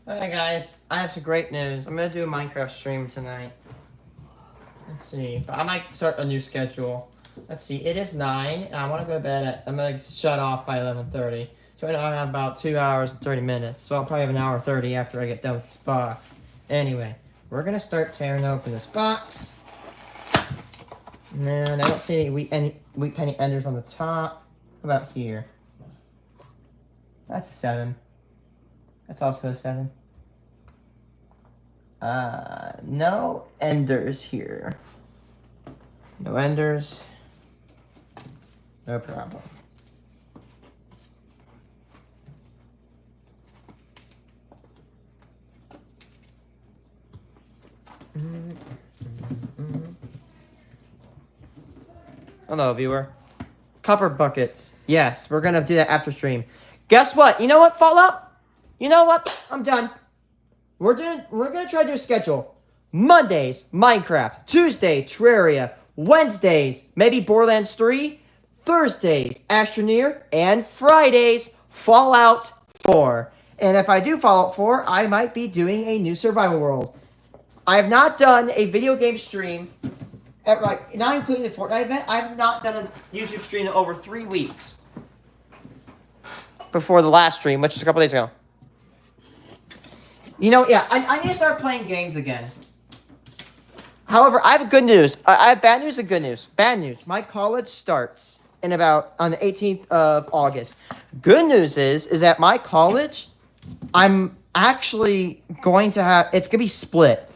Alright guys, I have some great news. I'm gonna do a Minecraft stream tonight. Let's see, but I might start a new schedule. Let's see, it is 9, and I want to go to bed at, I'm gonna shut off by 11:30. So I know I have about 2 hours and 30 minutes, so I'll probably have an hour 30 after I get done with this box. Anyway, we're gonna start tearing open this box. And I don't see any wheat penny enders on the top. How about here? That's a 7. That's also a 7. No enders here. No enders. No problem. Hello, viewer. Copper buckets. Yes, we're gonna do that after stream. Guess what? You know what, Fallout? You know what? I'm done. We're gonna try to do a schedule. Mondays, Minecraft. Tuesday, Terraria. Wednesdays, maybe Borderlands 3. Thursdays, Astroneer. And Fridays, Fallout 4. And if I do Fallout 4, I might be doing a new survival world. I have not done a video game stream, not including the Fortnite event. I have not done a YouTube stream in over 3 weeks. Before the last stream, which is a couple days ago. You know, yeah, I need to start playing games again. However, I have good news. I have bad news and good news. Bad news. My college starts on the 18th of August. Good news is that my college, I'm actually going to have, it's going to be split.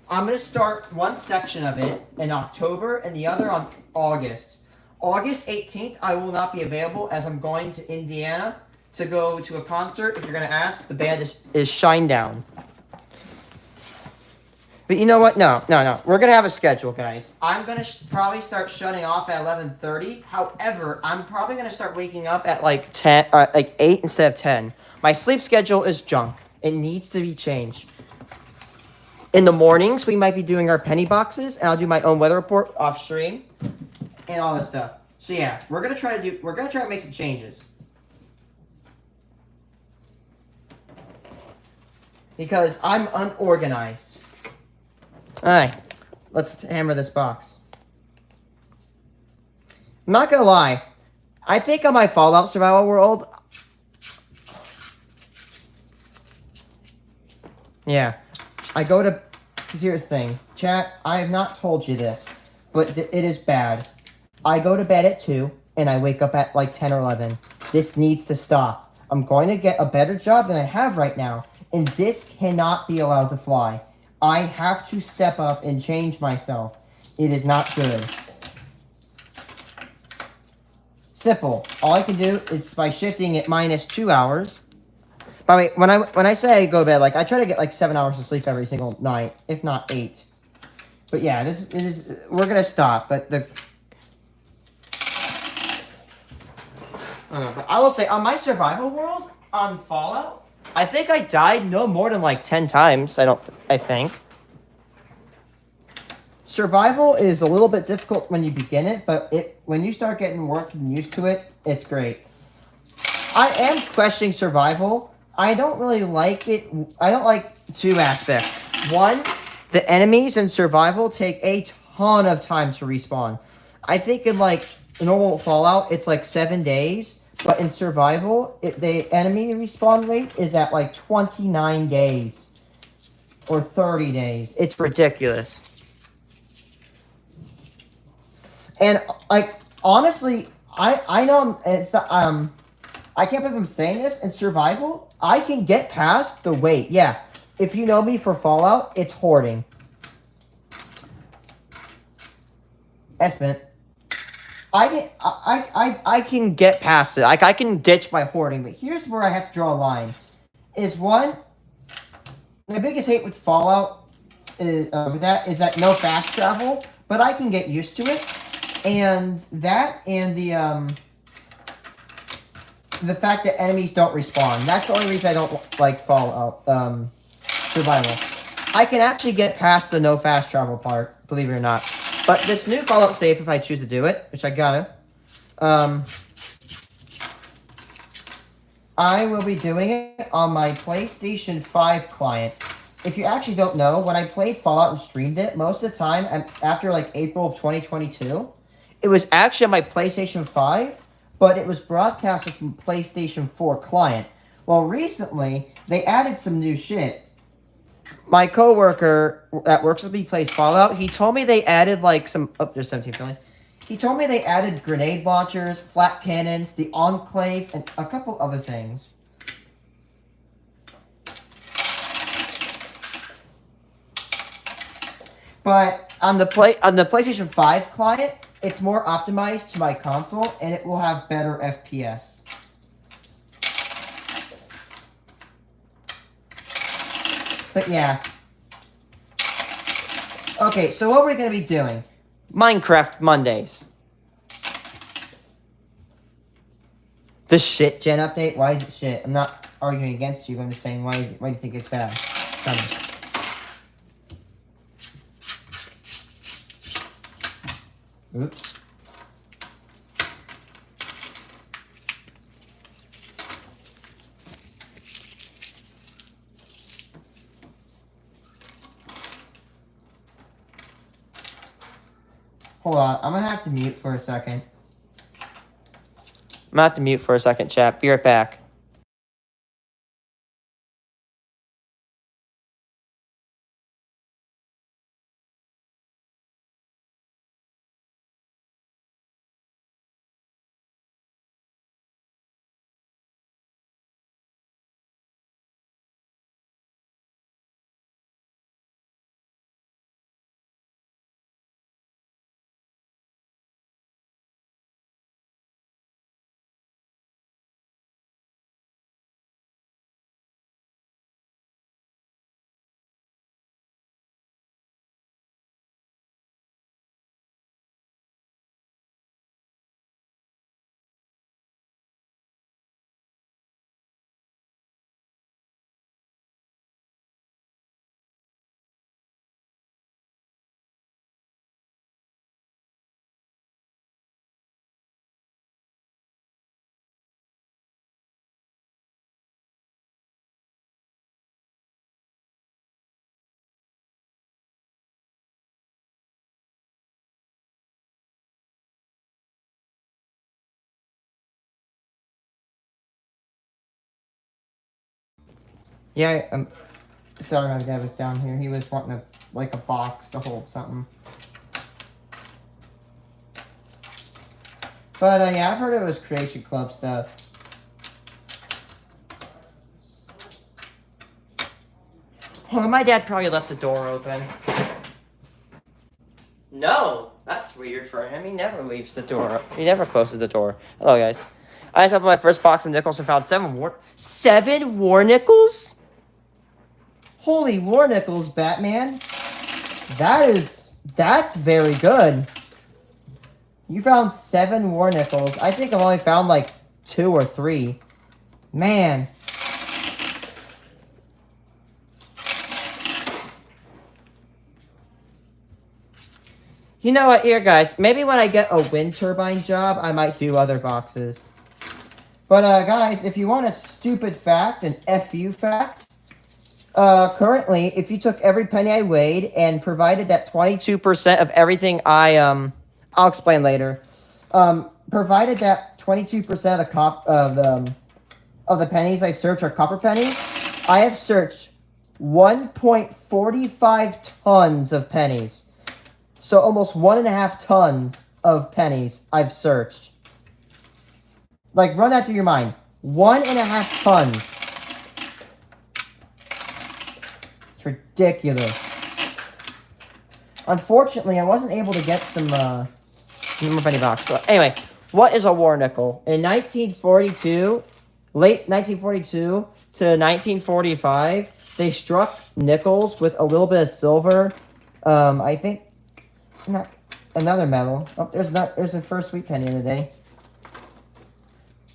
I'm going to start one section of it in October and the other on August. August 18th, I will not be available as I'm going to Indiana to go to a concert. If you're going to ask, the band is Shinedown. But you know what? No. We're going to have a schedule, guys. I'm going to probably start shutting off at 11:30. However, I'm probably going to start waking up at like 8 instead of 10. My sleep schedule is junk. It needs to be changed. In the mornings, we might be doing our penny boxes, and I'll do my own weather report off stream and all this stuff. So yeah, we're going to try to make some changes. Because I'm unorganized. Alright, let's hammer this box. I'm not gonna lie. I think on my Fallout survival world... Yeah. I go to... Because here's the thing. Chat, I have not told you this. But it is bad. I go to bed at 2, and I wake up at like 10 or 11. This needs to stop. I'm going to get a better job than I have right now. And this cannot be allowed to fly. I have to step up and change myself. It is not good. Simple. All I can do is by shifting it minus 2 hours. By the way, when I say I go to bed, like I try to get like 7 hours of sleep every single night, if not 8. But yeah, we're gonna stop. But but I will say on my survival world on Fallout, I think I died no more than like 10 times. I think. Survival is a little bit difficult when you begin it, but when you start getting worked and used to it, it's great. I am questioning survival. I don't really like it. I don't like 2 aspects. One, the enemies in survival take a ton of time to respawn. I think in like normal Fallout, it's like 7 days. But in survival, the enemy respawn rate is at like 29 days. Or 30 days. It's ridiculous. And, like, honestly, I know it's not, I can't believe I'm saying this. In survival, I can get past the wait. Yeah, if you know me for Fallout, it's hoarding. Esmond. I can get past it. Like, I can ditch my hoarding, but here's where I have to draw a line. Is one, my biggest hate with Fallout is that no fast travel, but I can get used to it. And that and the fact that enemies don't respawn. That's the only reason I don't like Fallout survival. I can actually get past the no fast travel part, believe it or not. But this new Fallout safe, if I choose to do it, which I gotta, I will be doing it on my PlayStation 5 client. If you actually don't know, when I played Fallout and streamed it, most of the time, after like April of 2022, it was actually on my PlayStation 5, but it was broadcasted from PlayStation 4 client. Well, recently, they added some new shit. My coworker that works with me plays Fallout. He told me they added like some... Oh, there's 17 filling. He told me they added grenade launchers, flat cannons, the Enclave, and a couple other things. But on the PlayStation 5 client, it's more optimized to my console, and it will have better FPS. But yeah. Okay, so what we're going to be doing? Minecraft Mondays. The shit gen update? Why is it shit? I'm not arguing against you. I'm just saying, why do you think it's bad? Tell me. Oops. Hold on, I'm gonna have to mute for a second. I'm gonna have to mute for a second, chat. Be right back. Yeah, sorry, my dad was down here. He was wanting a box to hold something. But yeah, I've heard it was Creation Club stuff. Well, my dad probably left the door open. No, that's weird for him. He never leaves the door. He never closes the door. Hello, guys. I just opened my first box of nickels and found 7 war nickels? Holy war nickels, Batman. That's very good. You found 7 war nickels. I think I've only found like 2 or 3. Man. You know what, here, guys. Maybe when I get a wind turbine job, I might do other boxes. But, guys, if you want a stupid fact, an FU fact, currently, if you took every penny I weighed and provided that 22% of everything I'll explain later, provided that 22% of the pennies I search are copper pennies, I have searched 1.45 tons of pennies. So almost 1.5 tons of pennies I've searched. Like, run that through your mind. 1.5 tons. It's ridiculous. Unfortunately, I wasn't able to get some more penny box. But anyway, what is a war nickel? In 1942, late 1942 to 1945, they struck nickels with a little bit of silver. I think not another metal. Oh, there's the first wheat penny of the day.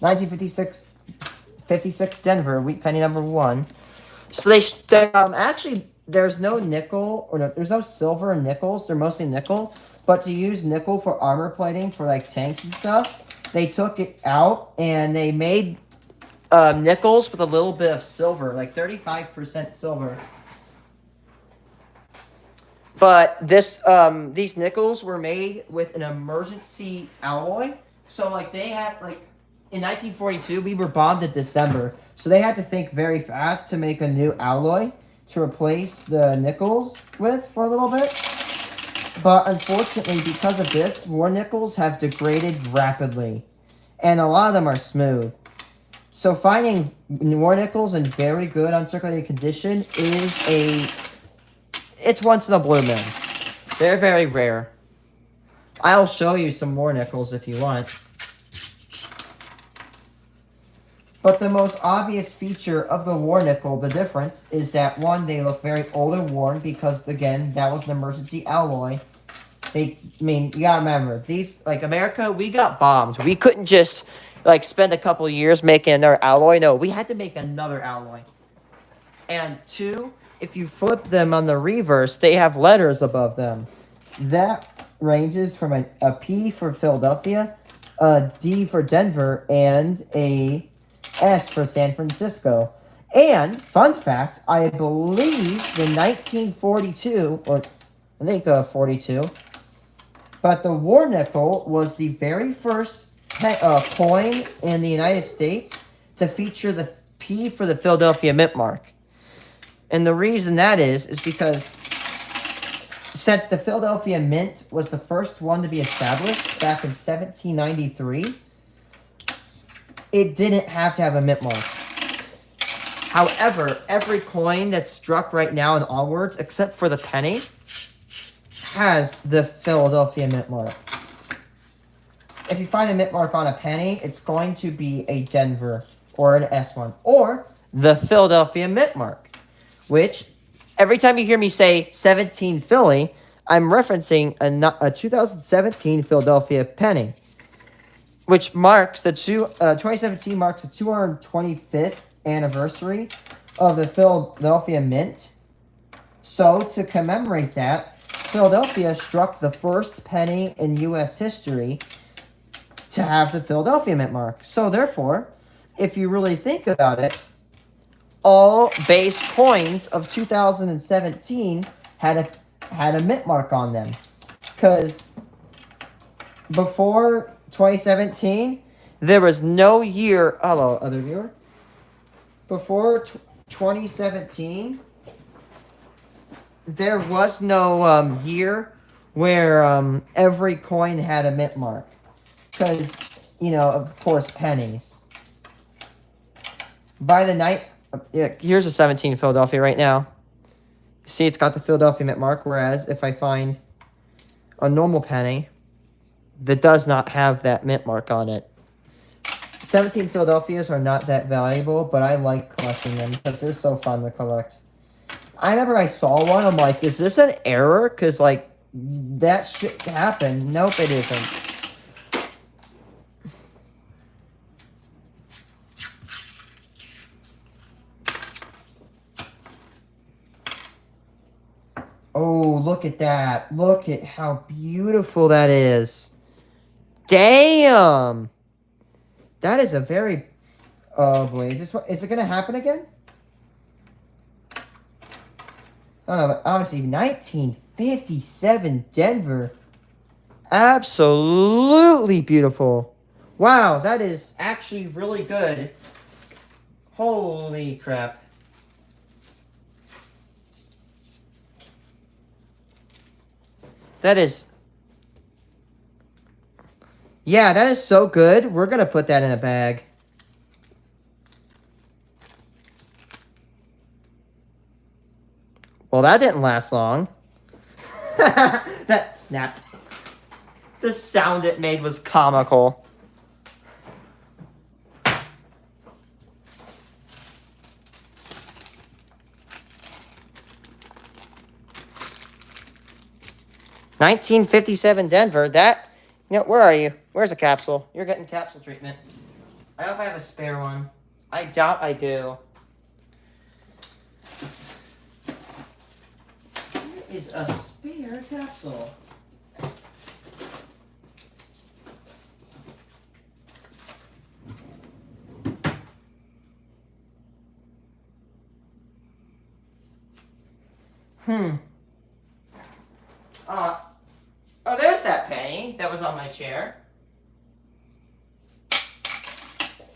1956 Denver, wheat penny number 1. So they actually, there's no nickel, or no, there's no silver in nickels. They're mostly nickel. But to use nickel for armor plating for like tanks and stuff, they took it out and they made nickels with a little bit of silver, like 35% silver. But these nickels were made with an emergency alloy. So like they had like in 1942 we were bombed in December, so they had to think very fast to make a new alloy to replace the nickels with for a little bit. But unfortunately, because of this, war nickels have degraded rapidly, and a lot of them are smooth. So finding war nickels in very good uncirculated condition it's once in a blue moon. They're very rare. I'll show you some more nickels if you want. But the most obvious feature of the war nickel, the difference, is that one, they look very old and worn because, again, that was an emergency alloy. You gotta remember, these, like, America, we got bombed. We couldn't just, like, spend a couple years making another alloy. No, we had to make another alloy. And two, if you flip them on the reverse, they have letters above them. That ranges from a P for Philadelphia, a D for Denver, and a S for San Francisco. And, fun fact, I believe in 1942, or I think 42, but the war nickel was the very first coin in the United States to feature the P for the Philadelphia Mint mark. And the reason that is because since the Philadelphia Mint was the first one to be established back in 1793, it didn't have to have a mint mark. However, every coin that's struck right now and onwards, except for the penny, has the Philadelphia Mint mark. If you find a mint mark on a penny, it's going to be a Denver or an S1 or the Philadelphia Mint mark, which every time you hear me say 17 Philly, I'm referencing a 2017 Philadelphia penny, which marks 2017 marks the 225th anniversary of the Philadelphia Mint. So to commemorate that, Philadelphia struck the first penny in U.S. history to have the Philadelphia Mint mark. So therefore, if you really think about it, all base coins of 2017 had a mint mark on them, because before 2017 there was no year. Hello, other viewer. Before 2017, there was no year where every coin had a mint mark, because of course pennies. By the night. Yeah, here's a 17 Philadelphia right now. See, it's got the Philadelphia Mint mark, whereas if I find a normal penny that does not have that mint mark on it. 17 Philadelphias are not that valuable, but I like collecting them because they're so fun to collect. I remember I saw one, I'm like, is this an error? Because, like, that shit happened. Nope, it isn't. Oh, look at that. Look at how beautiful that is. Damn. That is a very... Oh, boy. Is it going to happen again? Oh, but honestly, 1957 Denver. Absolutely beautiful. Wow, that is actually really good. Holy crap. That is... Yeah, that is so good. We're going to put that in a bag. Well, that didn't last long. That snap. The sound it made was comical. $1957 Denver. That, where are you? Where's a capsule? You're getting capsule treatment. I hope I have a spare one. I doubt I do. Here is a spare capsule. Hmm. Uh, oh, there's that penny that was on my chair.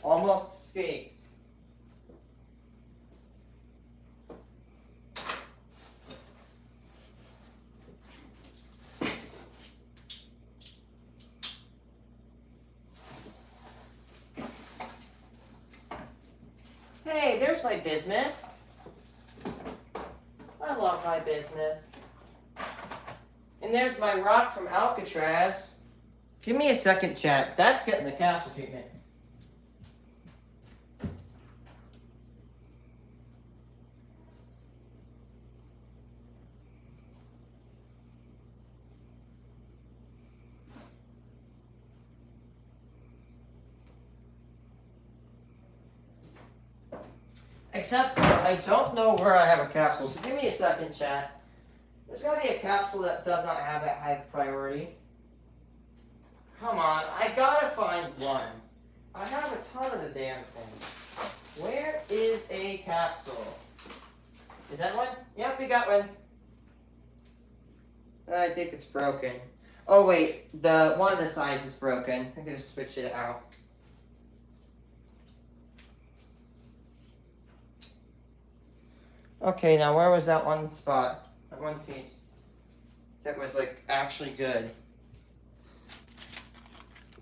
Almost escaped. Hey, there's my bismuth. I love my bismuth. And there's my rock from Alcatraz. Give me a second, chat. That's getting the capsule treatment. Except for, I don't know where I have a capsule, so give me a second, chat. There's gotta be a capsule that does not have that high priority. Come on, I gotta find one. I have a ton of the damn thing. Where is a capsule? Is that one? Yep, we got one. I think it's broken. Oh wait, one of the sides is broken. I can just switch it out. Okay, now where was that one spot? That one piece that was like actually good.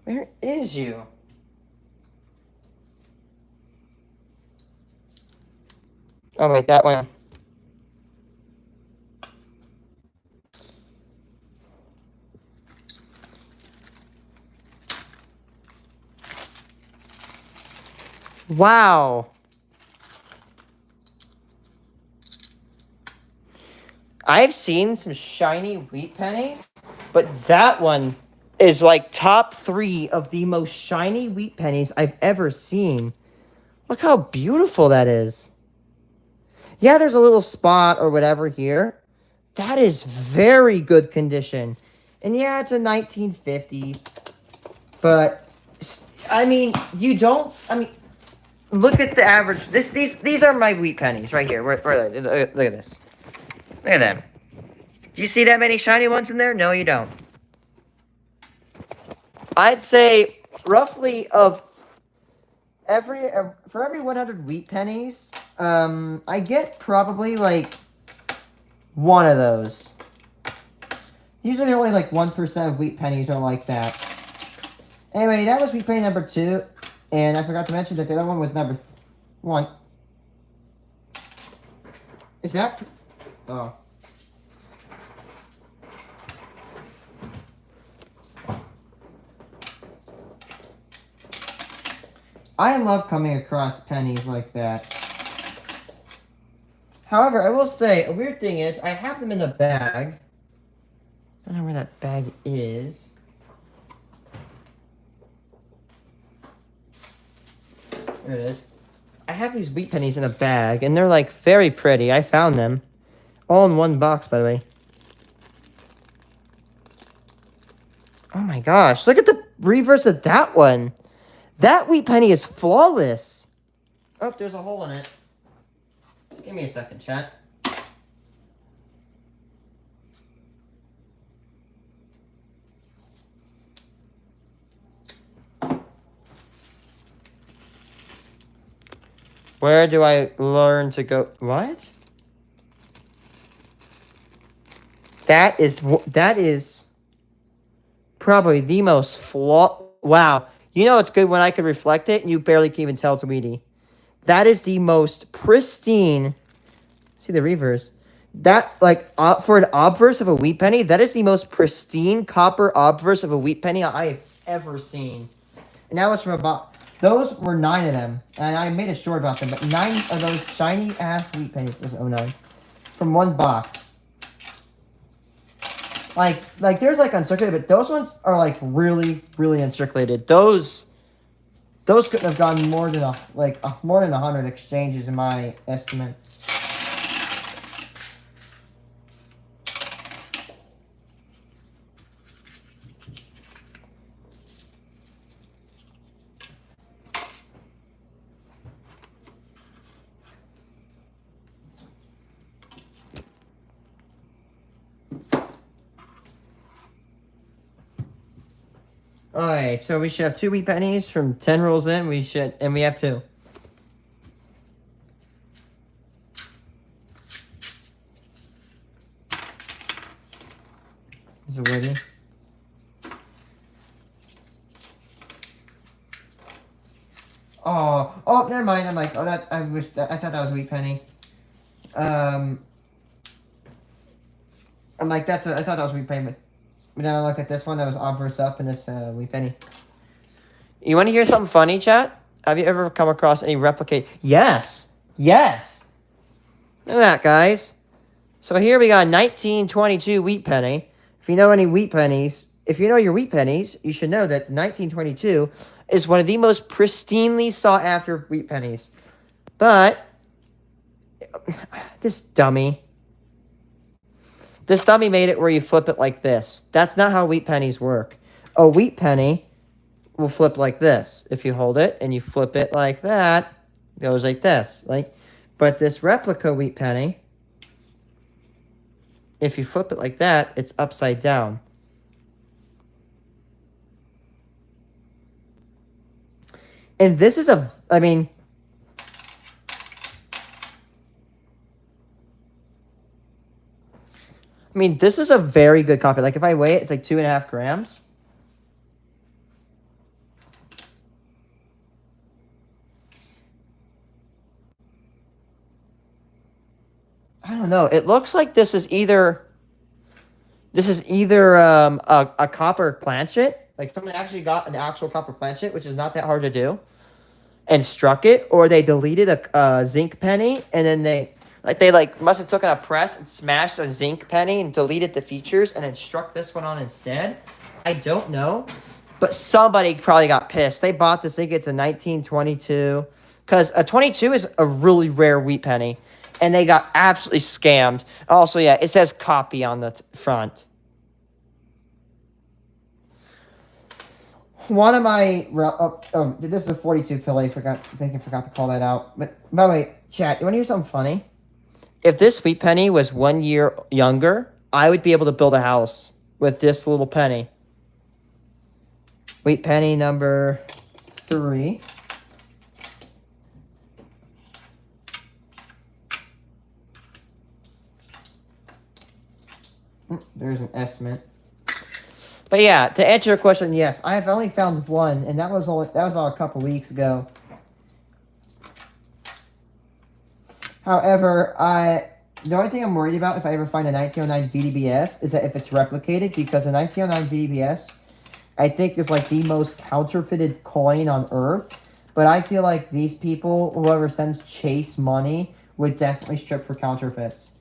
Where is you? Oh wait, that one. Wow. I've seen some shiny wheat pennies, but that one is like top 3 of the most shiny wheat pennies I've ever seen. Look how beautiful that is. Yeah, there's a little spot or whatever here. That is very good condition. And yeah, it's a 1950s. But, I mean, look at the average. These are my wheat pennies right here. Where are they? Look at this. Look at them. Do you see that many shiny ones in there? No, you don't. I'd say roughly for every 100 wheat pennies, I get probably like one of those. Usually only like 1% of wheat pennies are like that. Anyway, that was wheat penny number 2, and I forgot to mention that the other one was number 1. Is that? Oh. I love coming across pennies like that. However, I will say, a weird thing is, I have them in a bag. I don't know where that bag is. There it is. I have these wheat pennies in a bag, and they're, like, very pretty. I found them. All in one box, by the way. Oh my gosh, look at the reverse of that one. That wheat penny is flawless. Oh, there's a hole in it. Give me a second, chat. Where do I learn to go? What? That is probably the most Wow. You know it's good when I could reflect it and you barely can even tell it's a Wheatie. That is the most pristine. See the reverse. That, like, for an obverse of a wheat penny, that is the most pristine copper obverse of a wheat penny I have ever seen. And that was from about... Those were 9 of them. And I made a short about them, but 9 of those shiny-ass wheat pennies was 09. From one box. Like there's, like, uncirculated, but those ones are, like, really, really uncirculated. Those couldn't have gone more than more than 100 exchanges in my estimate. Alright, so we should have 2 wheat pennies from 10 rolls in. We have 2. Is it ready? Oh, never mind. I'm like, I thought that was a wheat penny. I'm like, I thought that was a wheat penny, but now I look at this one that was obverse up, and it's a wheat penny. You want to hear something funny, chat? Have you ever come across any replicate? Yes! Yes! Look at that, guys. So here we got 1922 wheat penny. If you know any wheat pennies, if you know your wheat pennies, you should know that 1922 is one of the most pristinely sought after wheat pennies. But this dummy made it where you flip it like this. That's not how wheat pennies work. A wheat penny will flip like this. If you hold it and you flip it like that, it goes like this. But this replica wheat penny, if you flip it like that, it's upside down. And this is I mean, this is a very good copy. Like, if I weigh it, it's like 2.5 grams. I don't know. It looks like this is either a copper planchet, like someone actually got an actual copper planchet, which is not that hard to do, and struck it, or they deleted a zinc penny, and then they must have taken a press and smashed a zinc penny and deleted the features and then struck this one on instead. I don't know, but somebody probably got pissed. They bought this. They get to 1922 because a 22 is a really rare wheat penny. And they got absolutely scammed. Also, yeah, it says copy on the front. One of my... this is a 42 Philly. I forgot to call that out. But, by the way, chat, you want to hear something funny? If this wheat penny was 1 year younger, I would be able to build a house with this little penny. Wheat penny number 3. There's an estimate. But yeah, to answer your question, yes, I have only found one, and that was about a couple weeks ago. However, the only thing I'm worried about if I ever find a 1909 VDBS is that if it's replicated, because a 1909 VDBS, I think, is like the most counterfeited coin on Earth. But I feel like these people, whoever sends Chase money, would definitely strip for counterfeits.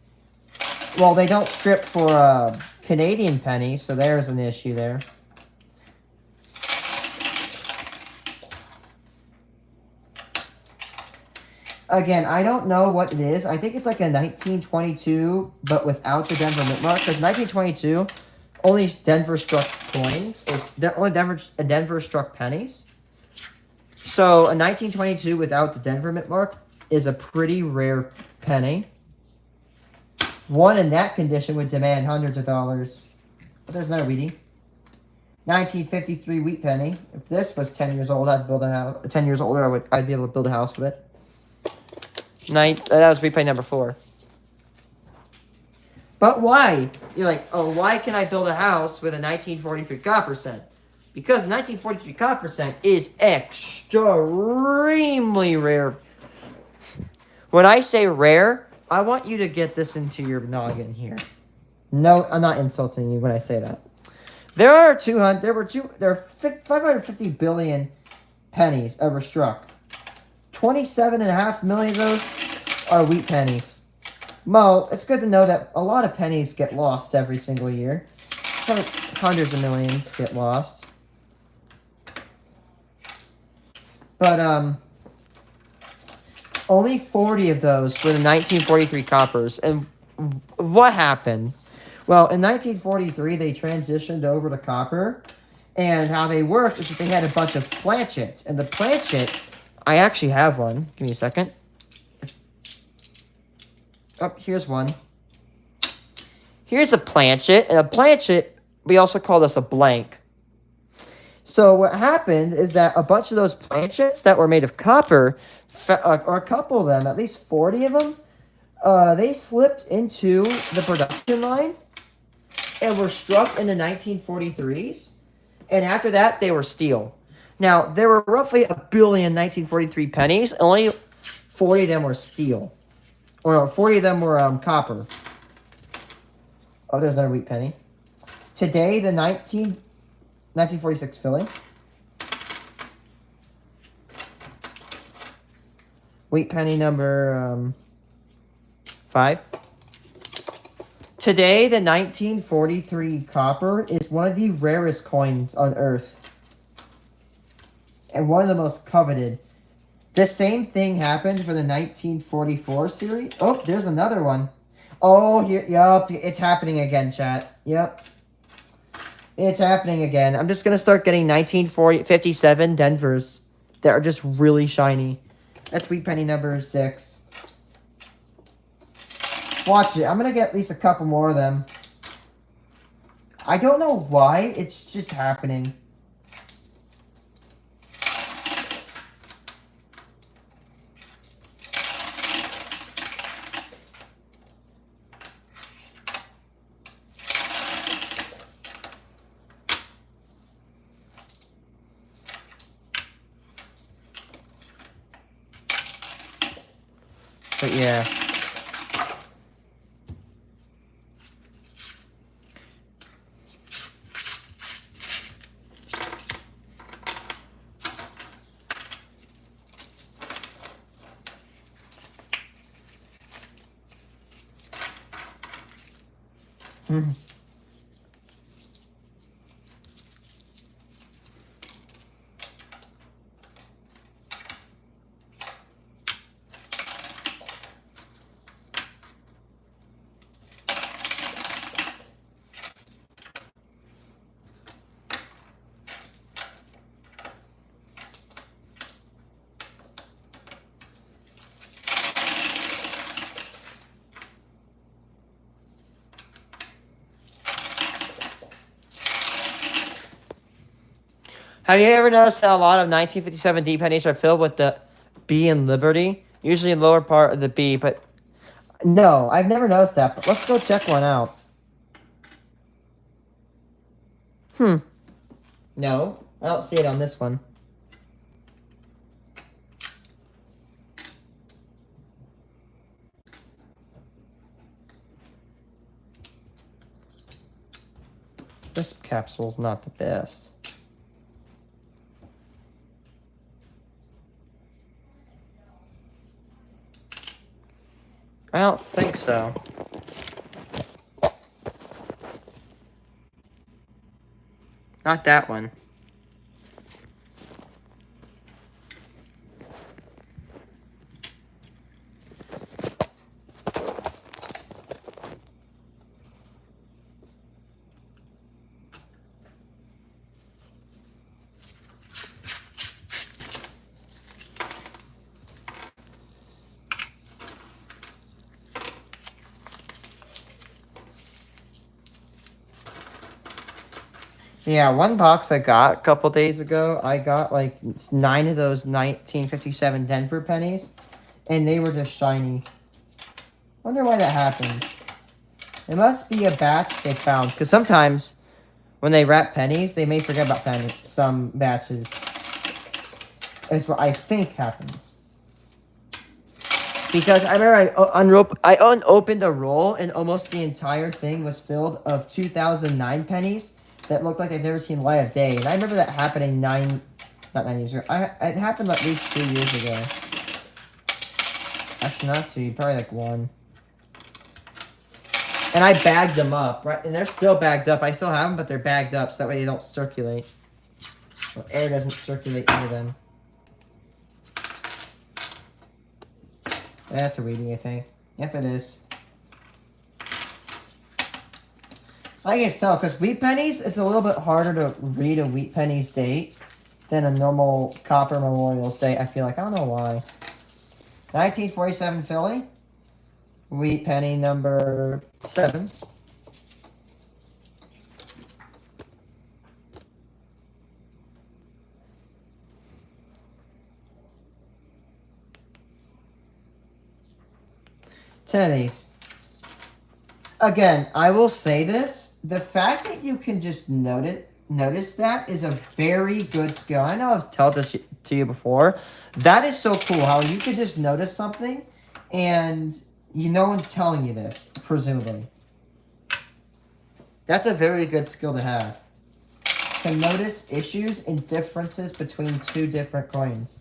Well, they don't strip for Canadian pennies, so there's an issue there. Again, I don't know what it is. I think it's like a 1922, but without the Denver Mint mark. Because 1922, only Denver struck coins. Only Denver struck pennies. So a 1922 without the Denver Mint mark is a pretty rare penny. One in that condition would demand hundreds of dollars. But there's another wheatie. 1953 wheat penny. If this was 10 years old, I'd build a house. 10 years older, I'd be able to build a house with it. That was wheat penny number 4. But why? You're like, oh, why can I build a house with a 1943 copper cent? Because 1943 copper cent is extremely rare. When I say rare, I want you to get this into your noggin here. No, I'm not insulting you when I say that. There are 550 billion pennies ever struck. 27.5 million of those are wheat pennies. Mo, it's good to know that a lot of pennies get lost every single year. Hundreds of millions get lost. But, only 40 of those were the 1943 coppers. And what happened? Well, in 1943, they transitioned over to copper. And how they worked is that they had a bunch of planchets. And the planchet, I actually have one. Give me a second. Oh, here's one. Here's a planchet. And a planchet, we also call this a blank. So what happened is that a bunch of those planchets that were made of copper, or a couple of them, at least 40 of them, they slipped into the production line and were struck in the 1943s. And after that, they were steel. Now, there were roughly a billion 1943 pennies. Only 40 of them were steel. Or no, 40 of them were copper. Oh, there's another wheat penny. Today, the 1946 filling. Wheat penny number 5. Today, the 1943 copper is one of the rarest coins on Earth. And one of the most coveted. The same thing happened for the 1944 series. Oh, there's another one. Oh, yup, it's happening again, chat. Yep. It's happening again. I'm just going to start getting 1957 Denvers that are just really shiny. That's wheat penny number 6. Watch it. I'm going to get at least a couple more of them. I don't know why. It's just happening. But yeah. Have you ever noticed that a lot of 1957 D pennies are filled with the B in Liberty? Usually in the lower part of the B, but... No, I've never noticed that, but let's go check one out. No, I don't see it on this one. This capsule's not the best. I don't think so. Not that one. Yeah, one box I got a couple days ago, I got like 9 of those 1957 Denver pennies, and they were just shiny. Wonder why that happened. It must be a batch they found, because sometimes when they wrap pennies, they may forget about some batches. That's what I think happens. Because I remember I unopened a roll, and almost the entire thing was filled of 2009 pennies that looked like I'd never seen light of day. And I remember that happening not 9 years ago. It happened at least 2 years ago. Actually, not 2, probably like 1. And I bagged them up, right? And they're still bagged up. I still have them, but they're bagged up, so that way they don't circulate. Or air doesn't circulate into them. That's a reading, I think. Yep, it is. I guess so, because wheat pennies, it's a little bit harder to read a wheat penny's date than a normal copper memorial's date, I feel like. I don't know why. 1947 Philly. Wheat penny number 7. 10 of these. Again, I will say this. The fact that you can just notice that is a very good skill. I know I've told this to you before. That is so cool how you can just notice something and no one's telling you this, presumably. That's a very good skill to have. To notice issues and differences between two different coins.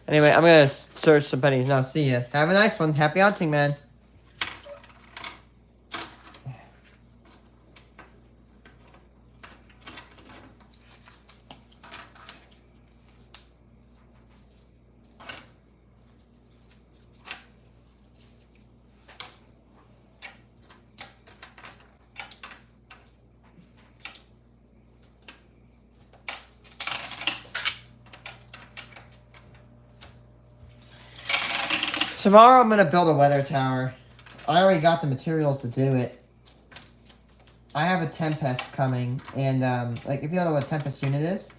Anyway, I'm going to search some pennies now. See ya. Have a nice one. Happy hunting, man. Tomorrow I'm going to build a weather tower. I already got the materials to do it. I have a Tempest coming, and like if you don't know what a Tempest unit is.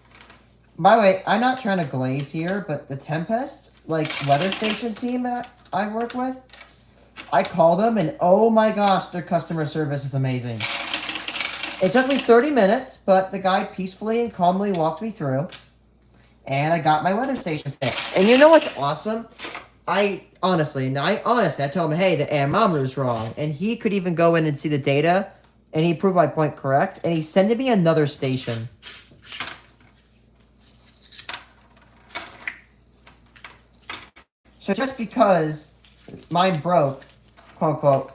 By the way, I'm not trying to glaze here, but the Tempest, like weather station team that I work with, I called them, and oh my gosh, their customer service is amazing. It took me 30 minutes, but the guy peacefully and calmly walked me through, and I got my weather station fixed. And you know what's awesome? I honestly, I told him, hey, the anemometer is wrong. And he could even go in and see the data, and he proved my point correct, and he sent me another station. So just because mine broke, quote unquote,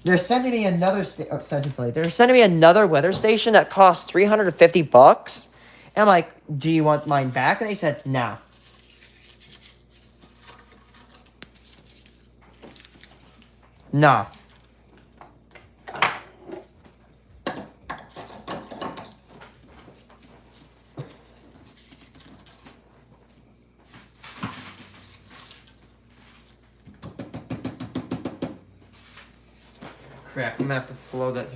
they're sending me another they're sending me another weather station that costs $350. And I'm like, do you want mine back? And they said, no. Nah. Crap, I'm gonna have to blow that.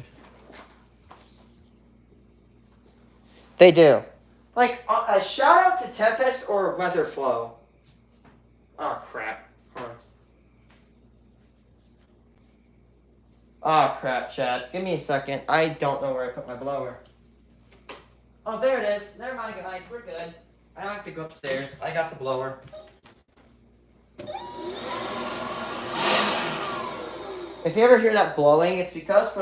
They do. Like, a shout out to Tempest or Weatherflow. Oh, crap. Hold on. Oh, crap, chat. Give me a second. I don't know where I put my blower. Oh, there it is. Never mind, guys. We're good. I don't have to go upstairs. I got the blower. If you ever hear that blowing, it's because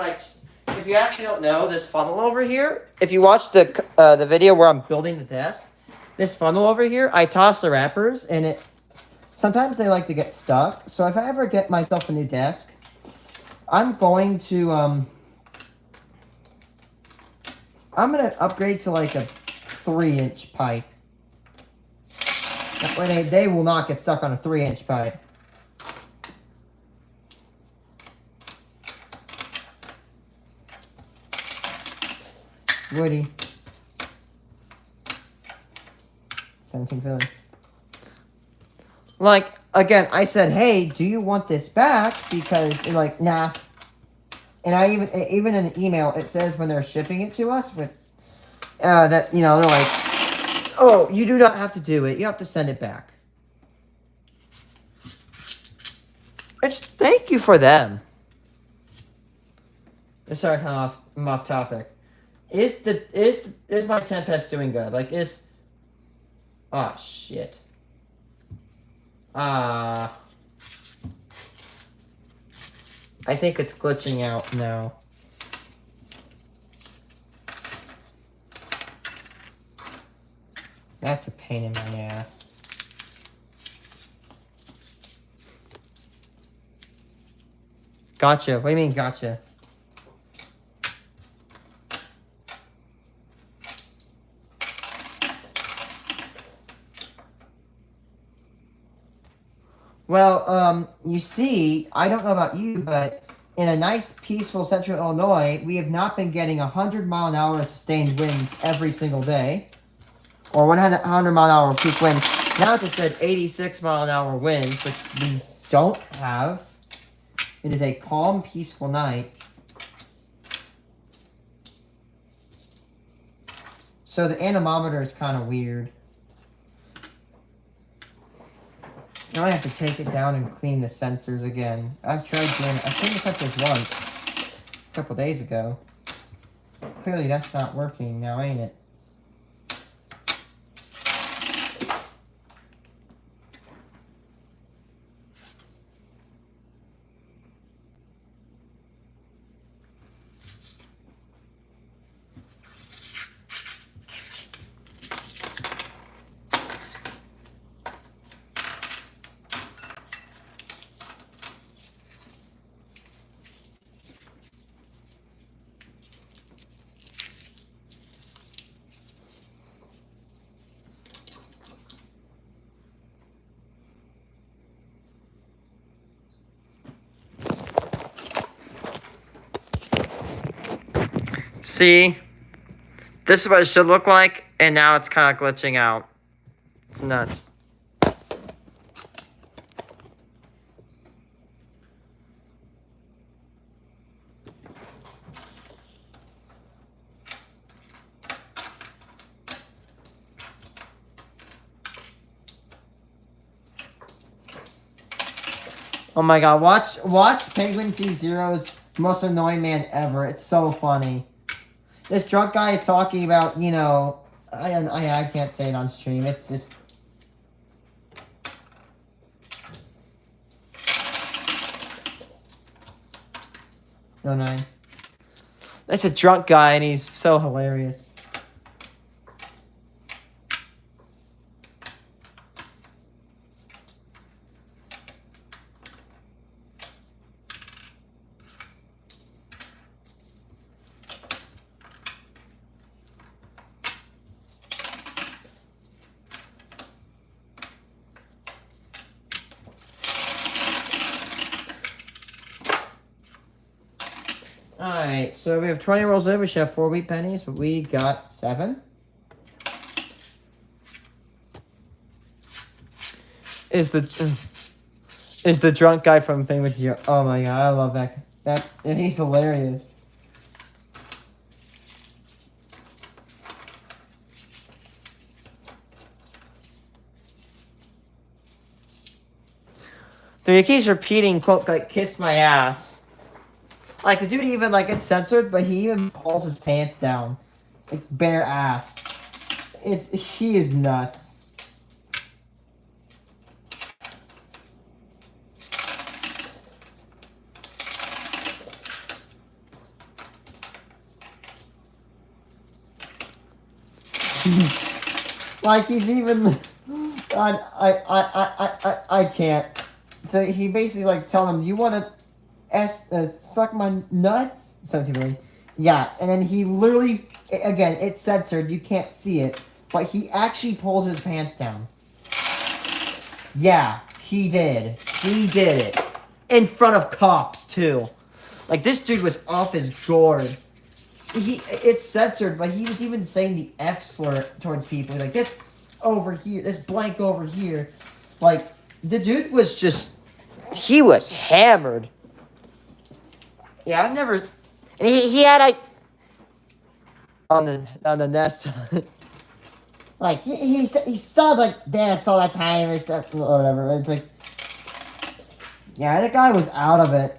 if you actually don't know, this funnel over here, if you watch the video where I'm building the desk, this funnel over here, I toss the wrappers, and sometimes they like to get stuck. So if I ever get myself a new desk, I'm going to upgrade to like a 3-inch pipe. That way they will not get stuck on a 3-inch pipe. Woody. 1750. Like, again, I said, hey, do you want this back? Because they're like, nah. And I even in the email, it says when they're shipping it to us, that, they're like, oh, you do not have to do it. You have to send it back. Which, thank you for them. Sorry, I'm off topic. Is my Tempest doing good? Like, oh, shit. I think it's glitching out now. That's a pain in my ass. Gotcha. What do you mean, gotcha? Well, you see, I don't know about you, but in a nice, peaceful central Illinois, we have not been getting 100-mile-an-hour sustained winds every single day. Or 100-mile-an-hour peak winds. Now it just said 86-mile-an-hour winds, which we don't have. It is a calm, peaceful night. So the anemometer is kind of weird. Now I have to take it down and clean the sensors again. I've tried doing it. I think I touched this once a couple days ago. Clearly that's not working now, ain't it? See? This is what it should look like, and now it's kind of glitching out. It's nuts. Oh my god, watch Penguin C Zero's most annoying man ever. It's so funny. This drunk guy is talking about, you know, I can't say it on stream. It's just... Oh no. That's a drunk guy and he's so hilarious. Alright, so we have 20 rolls in. We should have 4 wheat pennies, but we got 7. Is the drunk guy from Penguin Zero. Oh my god, I love that. He's hilarious. Dude, he keeps repeating, quote, like, kiss my ass. Like, the dude even, like, gets censored, but he even pulls his pants down. Like, bare ass. He is nuts. Like, he's even... I can't. So he basically, like, telling him, you want to... suck my nuts? Something really. Yeah, and then he literally, again, it's censored, you can't see it, but he actually pulls his pants down. Yeah, he did. He did it. In front of cops, too. Like, this dude was off his gourd. It's censored, but he was even saying the F slur towards people. Like, this over here, this blank over here. Like, the dude was just, he was hammered. Yeah, I've never. And he had like on the nest. Like he sounds like this all the time or something or whatever. It's like, yeah, that guy was out of it.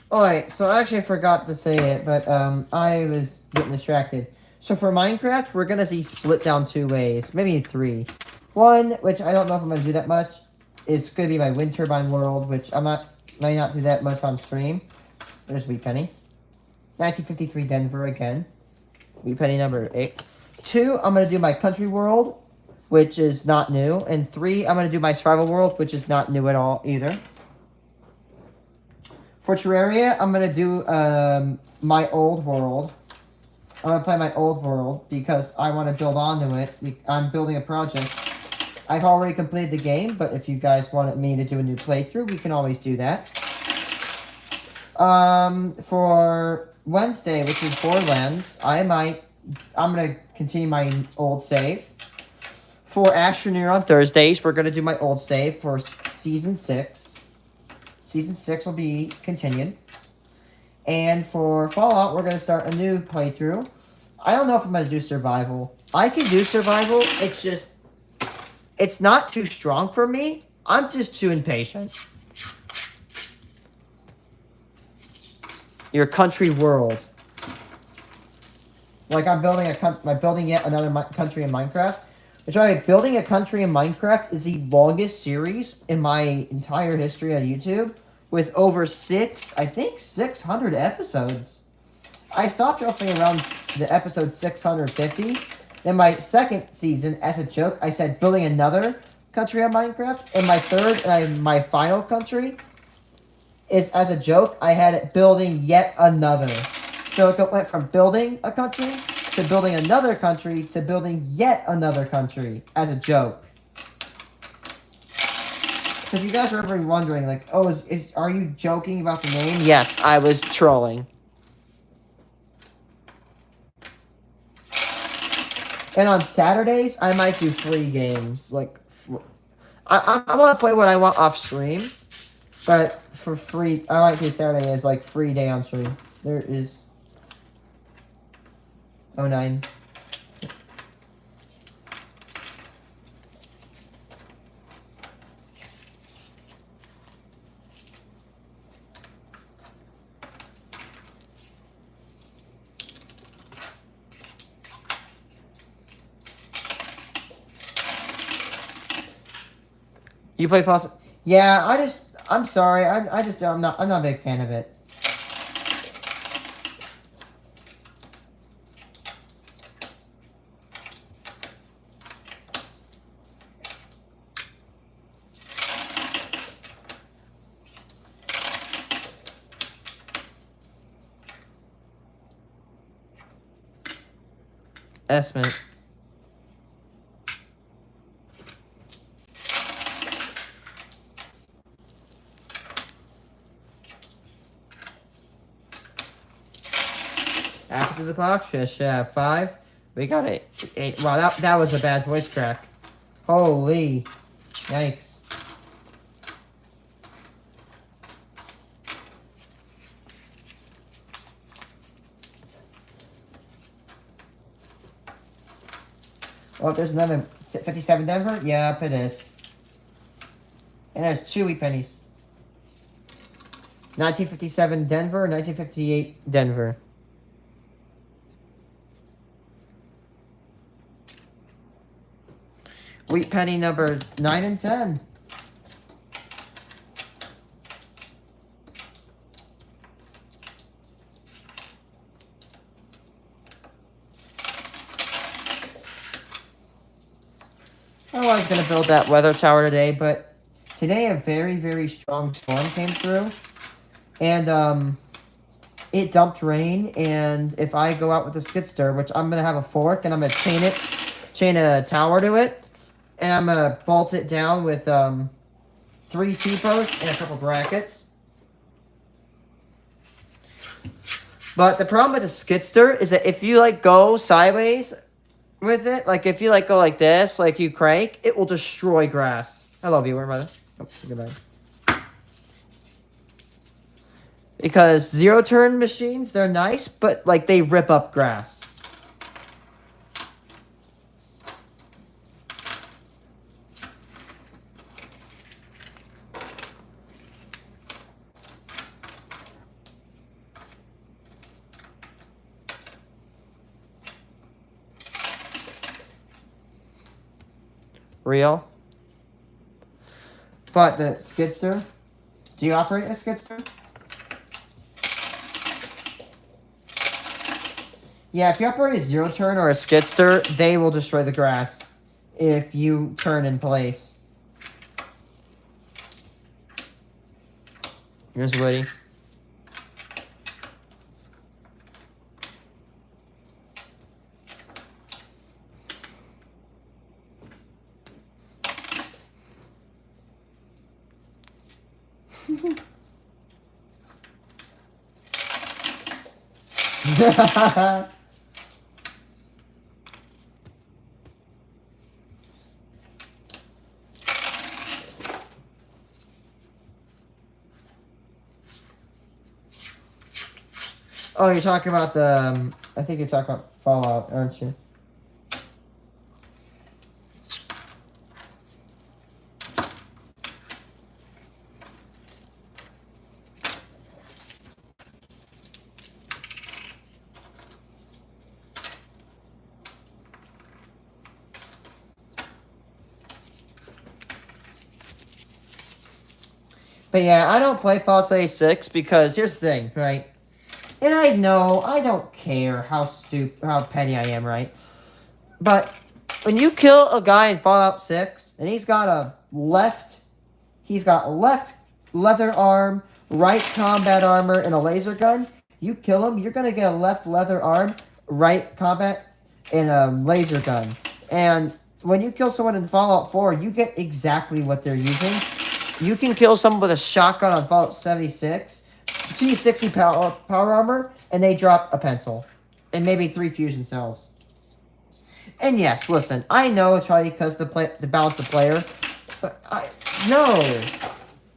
Alright, so I actually forgot to say it, but I was getting distracted. So for Minecraft, we're gonna see split down two ways, maybe three. One, which I don't know if I'm gonna do that much, is gonna be my wind turbine world, which might not do that much on stream. There's Wheat Penny. 1953 Denver again. Wheat Penny number 8. 2, I'm gonna do my country world, which is not new. And 3, I'm gonna do my survival world, which is not new at all either. For Terraria, I'm going to do my old world. I'm going to play my old world because I want to build onto it. I'm building a project. I've already completed the game, but if you guys wanted me to do a new playthrough, we can always do that. For Wednesday, which is Borderlands, I'm going to continue my old save. For Astroneer on Thursdays, we're going to do my old save for Season 6. Season 6 will be continued. And for Fallout, we're going to start a new playthrough. I don't know if I'm going to do survival. I can do survival. It's just... It's not too strong for me. I'm just too impatient. Your country world. Like I'm building yet another country in Minecraft. Which, building a country in Minecraft is the longest series in my entire history on YouTube, with over 600 episodes. I stopped roughly around the episode 650. Then my second season, as a joke, I said building another country on Minecraft. And my third and my final country is, as a joke, I had it building yet another. So it went from building a country to building another country to building yet another country as a joke. So if you guys are ever wondering, like, oh, are you joking about the name? Yes, I was trolling. And on Saturdays, I might do free games. Like, I want to play what I want off stream, but for free, I might do Saturday as like free day on stream. There is 09. You play Fossil? Yeah, I'm sorry. I'm not a big fan of it. Esmond. After the box fish, yeah, 5. We got it. 8. Wow, that was a bad voice crack. Holy. Yikes. Oh, there's another 57 Denver? Yep, it is. And there's Chewy pennies. 1957 Denver, 1958 Denver. Wheat penny number 9 and 10. I was going to build that weather tower today, but today a very, very strong storm came through. And it dumped rain, and if I go out with a skid steer, which I'm going to have a fork, and I'm going to chain a tower to it, and I'm going to bolt it down with 3 T-posts and a couple brackets. But the problem with the skid steer is that if you, like, go sideways with it, like, if you, like, go like this, like you crank, it will destroy grass. Hello, viewer, brother. Oh, goodbye. Because zero-turn machines, they're nice, but, like, they rip up grass. real. But the Skidster, do you operate a Skidster? Yeah, if you operate a zero turn or a Skidster, they will destroy the grass if you turn in place. Here's Woody. Oh, you're talking about the... I think you're talking about Fallout, aren't you? But yeah, I don't play Fallout 76 because here's the thing, right? And I know, I don't care how petty I am, right? But when you kill a guy in Fallout 6 and he's got left leather arm, right combat armor, and a laser gun, you kill him, you're gonna get a left leather arm, right combat, and a laser gun. And when you kill someone in Fallout 4, you get exactly what they're using. You can kill someone with a shotgun on Fallout 76, G60 power armor, and they drop a pencil. And maybe 3 fusion cells. And yes, listen, I know it's probably because to balance the player, but no.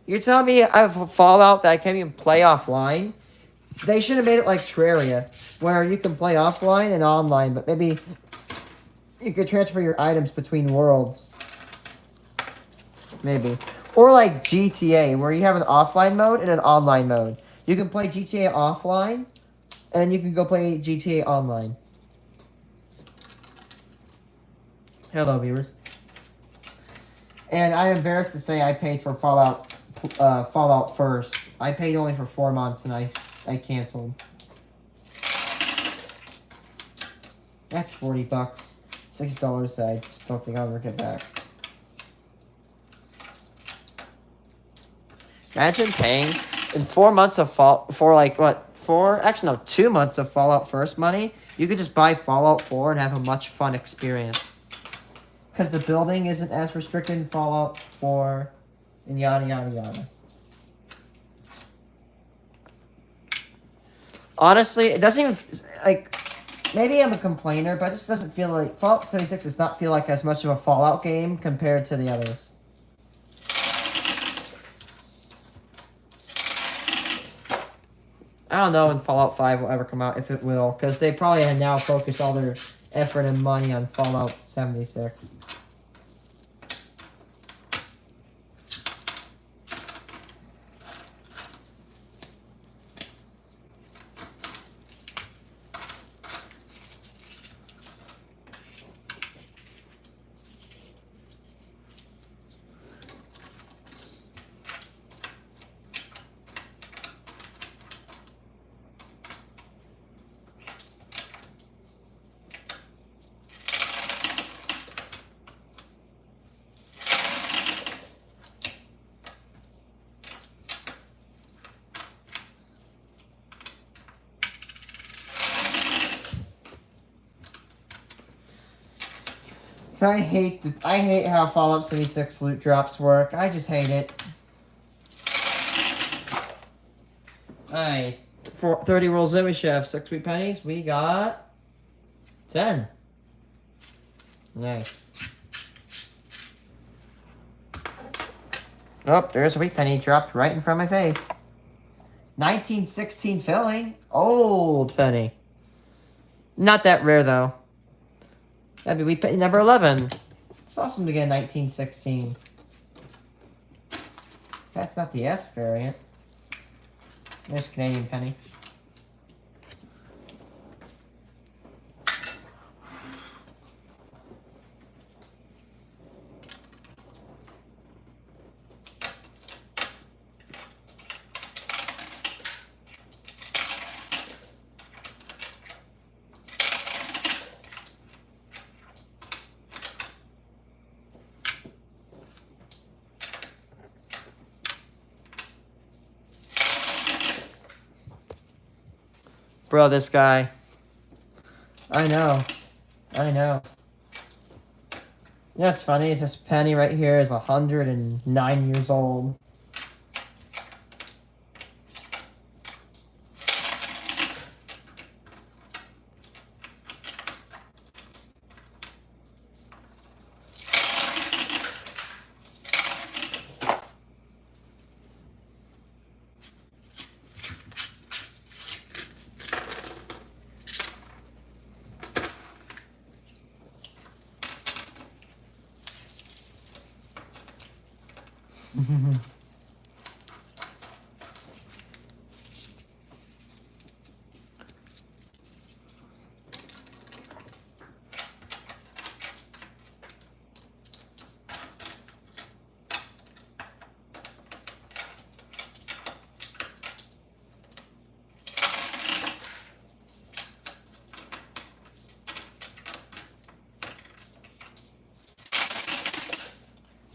You're telling me I have a Fallout that I can't even play offline? They should have made it like Terraria, where you can play offline and online, but maybe you could transfer your items between worlds. Maybe. Or like GTA, where you have an offline mode and an online mode. You can play GTA offline, and you can go play GTA online. Hello, viewers. And I'm embarrassed to say I paid for Fallout first. I paid only for 4 months, and I canceled. That's $40. $6 that I just don't think I'll ever get back. Imagine paying in 4 months of actually no, 2 months of Fallout First money. You could just buy Fallout 4 and have a much fun experience. Because the building isn't as restricted in Fallout 4, and yada yada yada. Honestly, it doesn't even like. Maybe I'm a complainer, but it just doesn't feel like Fallout 76 does not feel like as much of a Fallout game compared to the others. I don't know when Fallout 5 will ever come out, if it will, because they probably have now focused all their effort and money on Fallout 76. I hate how Fallout 76 loot drops work. I just hate it. Alright. For 30 rolls in, we should have 6 wheat pennies. We got 10. Nice. Oh, there's a wheat penny dropped right in front of my face. 1916 Philly. Old penny. Not that rare, though. That'd be wheat penny number 11. It's awesome to get a 1916. That's not the S variant. There's Canadian penny. Bro, this guy. I know. I know. You know what's funny is this penny right here is 109 years old.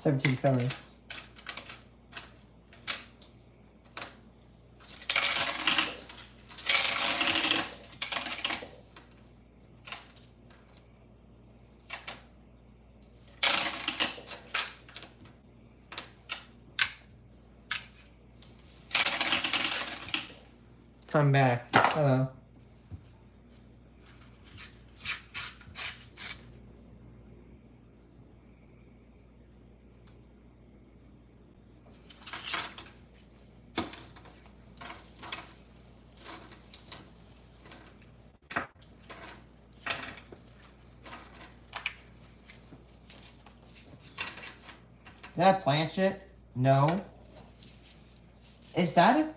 $17 Philly. Come back. Hello. Did I plant it? No. Is that a...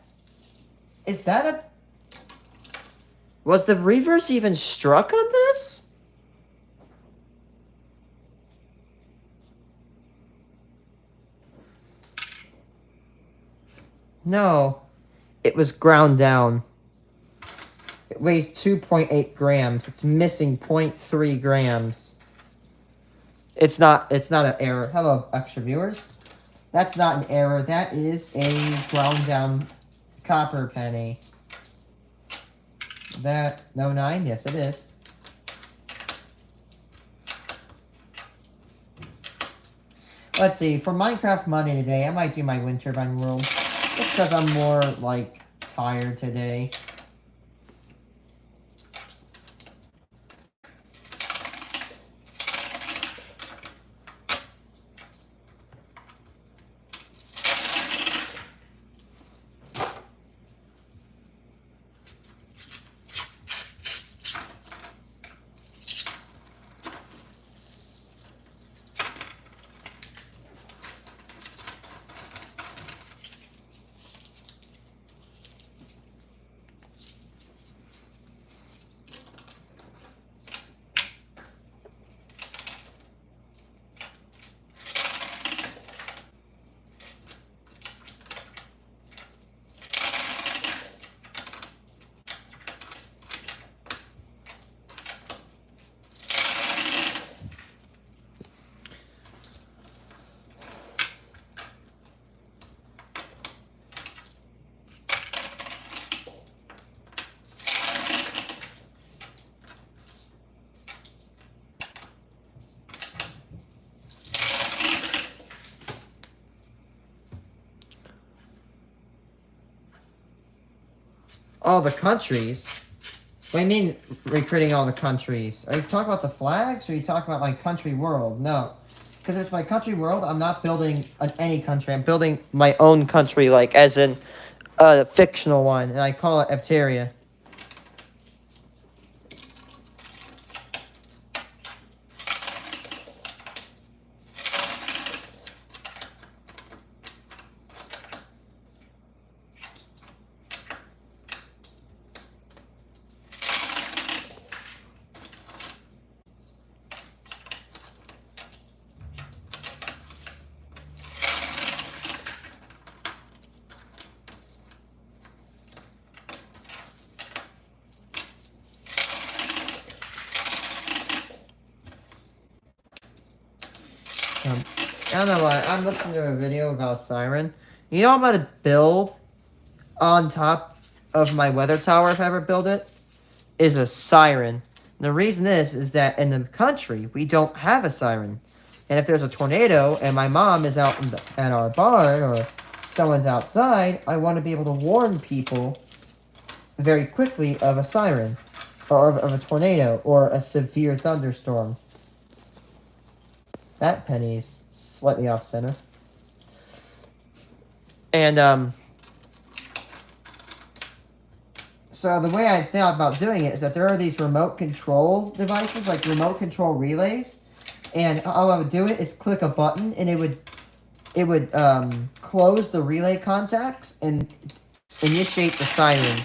Was the reverse even struck on this? No. It was ground down. It weighs 2.8 grams. It's missing 0.3 grams. It's not an error. Hello, extra viewers. That's not an error. That is a ground down copper penny. That, no 9? Yes, it is. Let's see. For Minecraft Monday today, I might do my wind turbine world. Just because I'm more, like, tired today. All the countries? What do you mean recruiting all the countries? Are you talking about the flags, or are you talking about my country world? No. Because if it's my country world, I'm not building any country. I'm building my own country, like, as in a fictional one, and I call it Epteria. I don't know why. I'm listening to a video about Siren. You know I'm going to build on top of my weather tower if I ever build it? is a siren. The reason is that in the country, we don't have a siren. And if there's a tornado and my mom is out at our barn or someone's outside, I want to be able to warn people very quickly of a siren or of a tornado or a severe thunderstorm. That penny's slightly off center. And, so the way I thought about doing it is that there are these remote control devices, like remote control relays, and how I would do it is click a button, and it would close the relay contacts and initiate the siren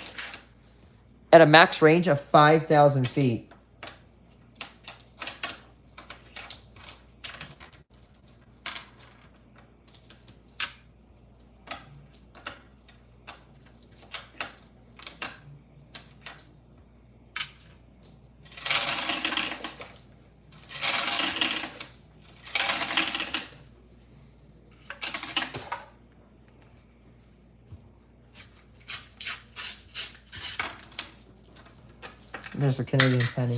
at a max range of 5,000 feet. There's a Canadian penny.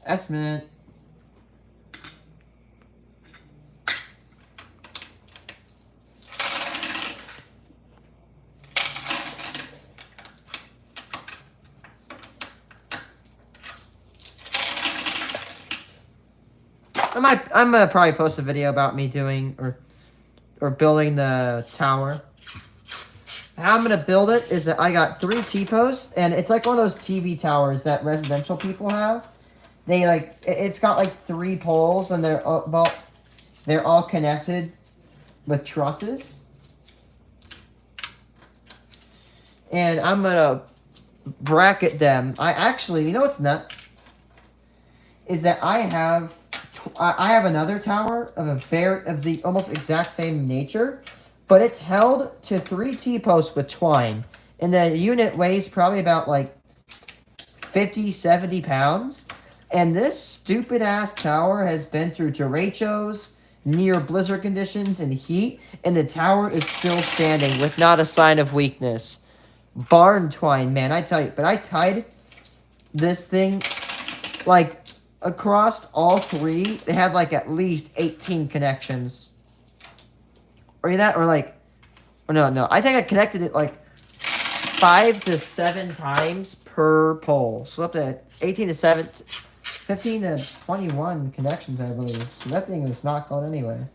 Estimate. I'm gonna probably post a video about me doing or building the tower. How I'm gonna build it is that I got 3 T-posts, and it's like one of those TV towers that residential people have. They like it's got like 3 poles, and they're all connected with trusses. And I'm gonna bracket them. I actually, you know what's nuts? Is that I have another tower of the almost exact same nature, but it's held to 3 T-posts with twine, and the unit weighs probably about like 50, 70 pounds. And this stupid ass tower has been through derechos, near blizzard conditions, and heat, and the tower is still standing with not a sign of weakness. Barn twine, man, I tell you. But I tied this thing like across all 3. They had like at least 18 connections. Or that, or like, or no. I think I connected it like 5 to 7 times per pole. So up to 18 to 7, 15 to 21 connections, I believe. So that thing is not going anywhere.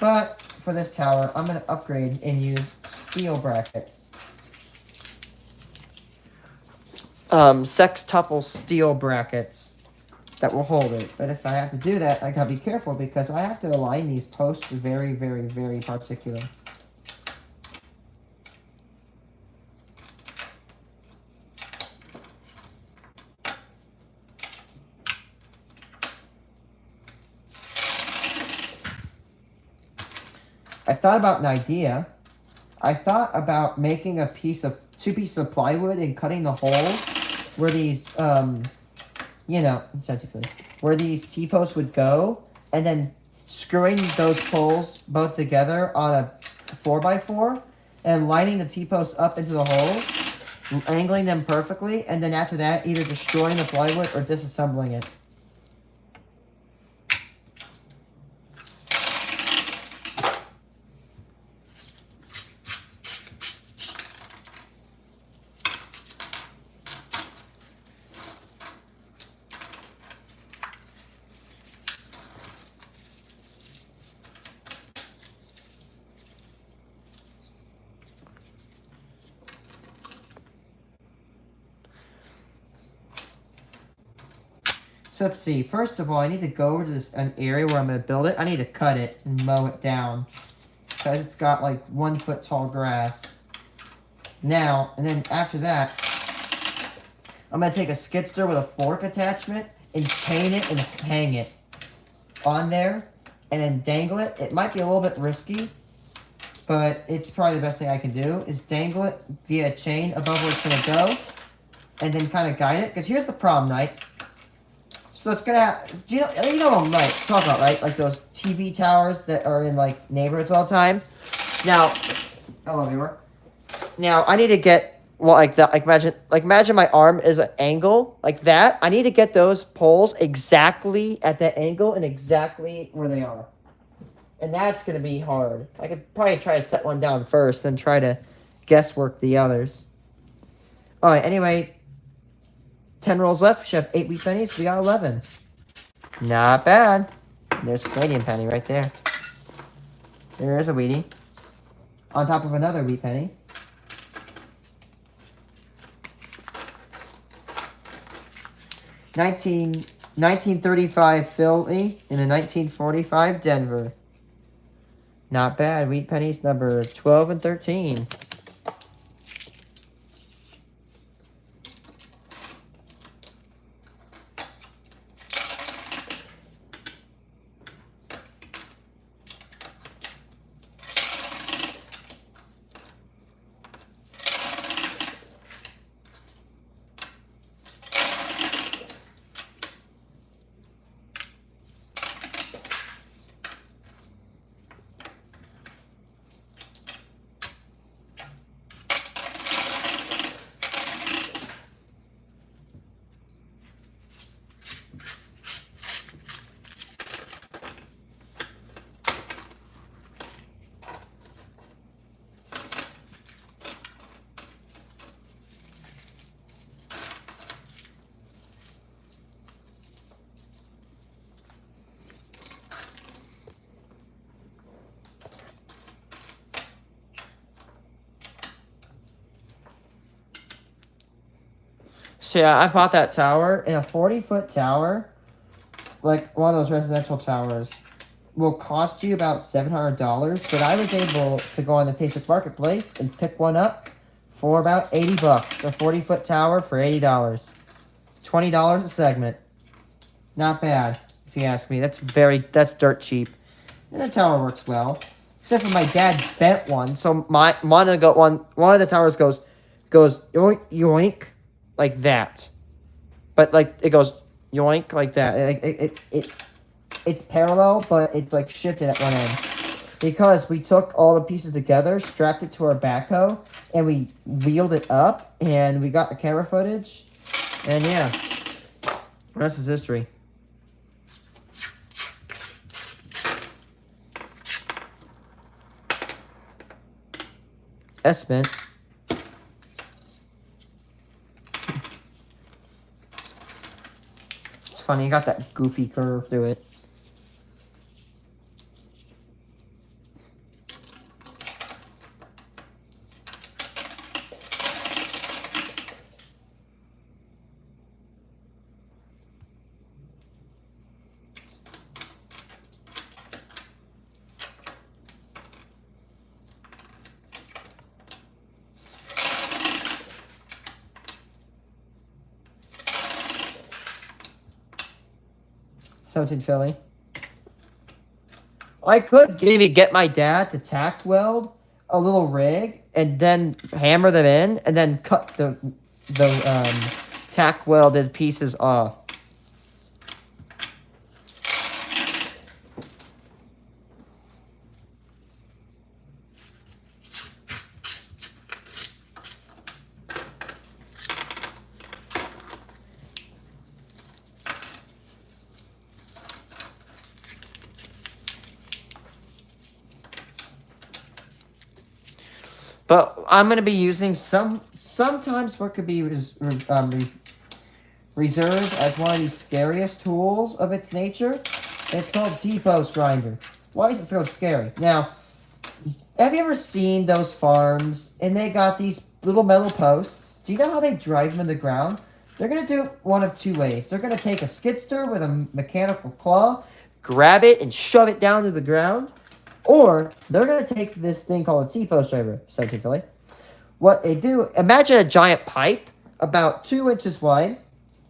But for this tower, I'm going to upgrade and use steel bracket. Sextuple steel brackets that will hold it. But if I have to do that, I gotta be careful because I have to align these posts very, very, very particular. I thought about an idea. I thought about making 2 pieces of plywood and cutting the holes where these, where these T-posts would go, and then screwing those poles both together on a 4x4, and lining the T-posts up into the holes, angling them perfectly, and then after that, either destroying the plywood or disassembling it. So let's see. First of all, I need to go over to an area where I'm going to build it. I need to cut it and mow it down. Because it's got like 1 foot tall grass. Now, and then after that, I'm going to take a skid steer with a fork attachment and chain it and hang it on there. And then dangle it. It might be a little bit risky, but it's probably the best thing I can do is dangle it via a chain above where it's going to go. And then kind of guide it. Because here's the problem, right? So it's going to have... You know what I'm talking about, right? Like those TV towers that are in like neighborhoods all the time. Now, hello, viewer. Now, I need to get... Well, like that, imagine my arm is an angle like that. I need to get those poles exactly at that angle and exactly where they are. And that's going to be hard. I could probably try to set one down first, then try to guesswork the others. Alright, anyway, 10 rolls left. We should have 8 wheat pennies. We got 11. Not bad. There's a Canadian penny right there. There's a wheatie. On top of another wheat penny. Nineteen 1935 Philly and a 1945 Denver. Not bad. Wheat pennies number 12 and 13. So yeah, I bought that tower, and a 40-foot tower, like one of those residential towers, will cost you about $700, but I was able to go on the Facebook Marketplace and pick one up for about 80 bucks. A 40-foot tower for $80. $20 a segment. Not bad, if you ask me. That's dirt cheap. And the tower works well. Except for my dad bent one, so one of the towers goes yoink yoink like that. But like it goes yoink like that. It's parallel, but it's like shifted at one end. Because we took all the pieces together, strapped it to our backhoe, and we wheeled it up, and we got the camera footage. And yeah, the rest is history. Esmond. It's funny, you got that goofy curve to it. Philly. I could maybe get my dad to tack weld a little rig and then hammer them in and then cut the tack welded pieces off. But I'm going to be using sometimes what could be reserved as one of the scariest tools of its nature. It's called T-post grinder. Why is it so scary? Now, have you ever seen those farms and they got these little metal posts? Do you know how they drive them in the ground? they're going to do it one of two ways. They're going to take a skidster with a mechanical claw, grab it, and shove it down to the ground. Or they're going to take this thing called a T-post driver, 17 Philly. What they do, imagine a giant pipe about 2 inches wide,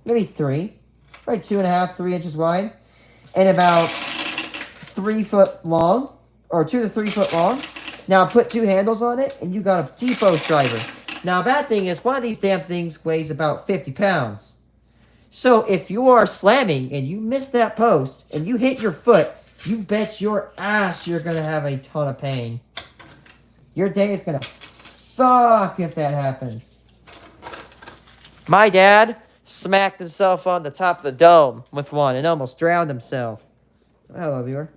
maybe 3, probably 2.5, 3 inches wide, and about 3 foot long, or 2 to 3 foot long. Now put 2 handles on it, and you got a T-post driver. Now, bad thing is, one of these damn things weighs about 50 pounds. So, if you are slamming and you miss that post and you hit your foot, you bet your ass you're going to have a ton of pain. Your day is going to suck if that happens. My dad smacked himself on the top of the dome with one and almost drowned himself. Hello, viewer.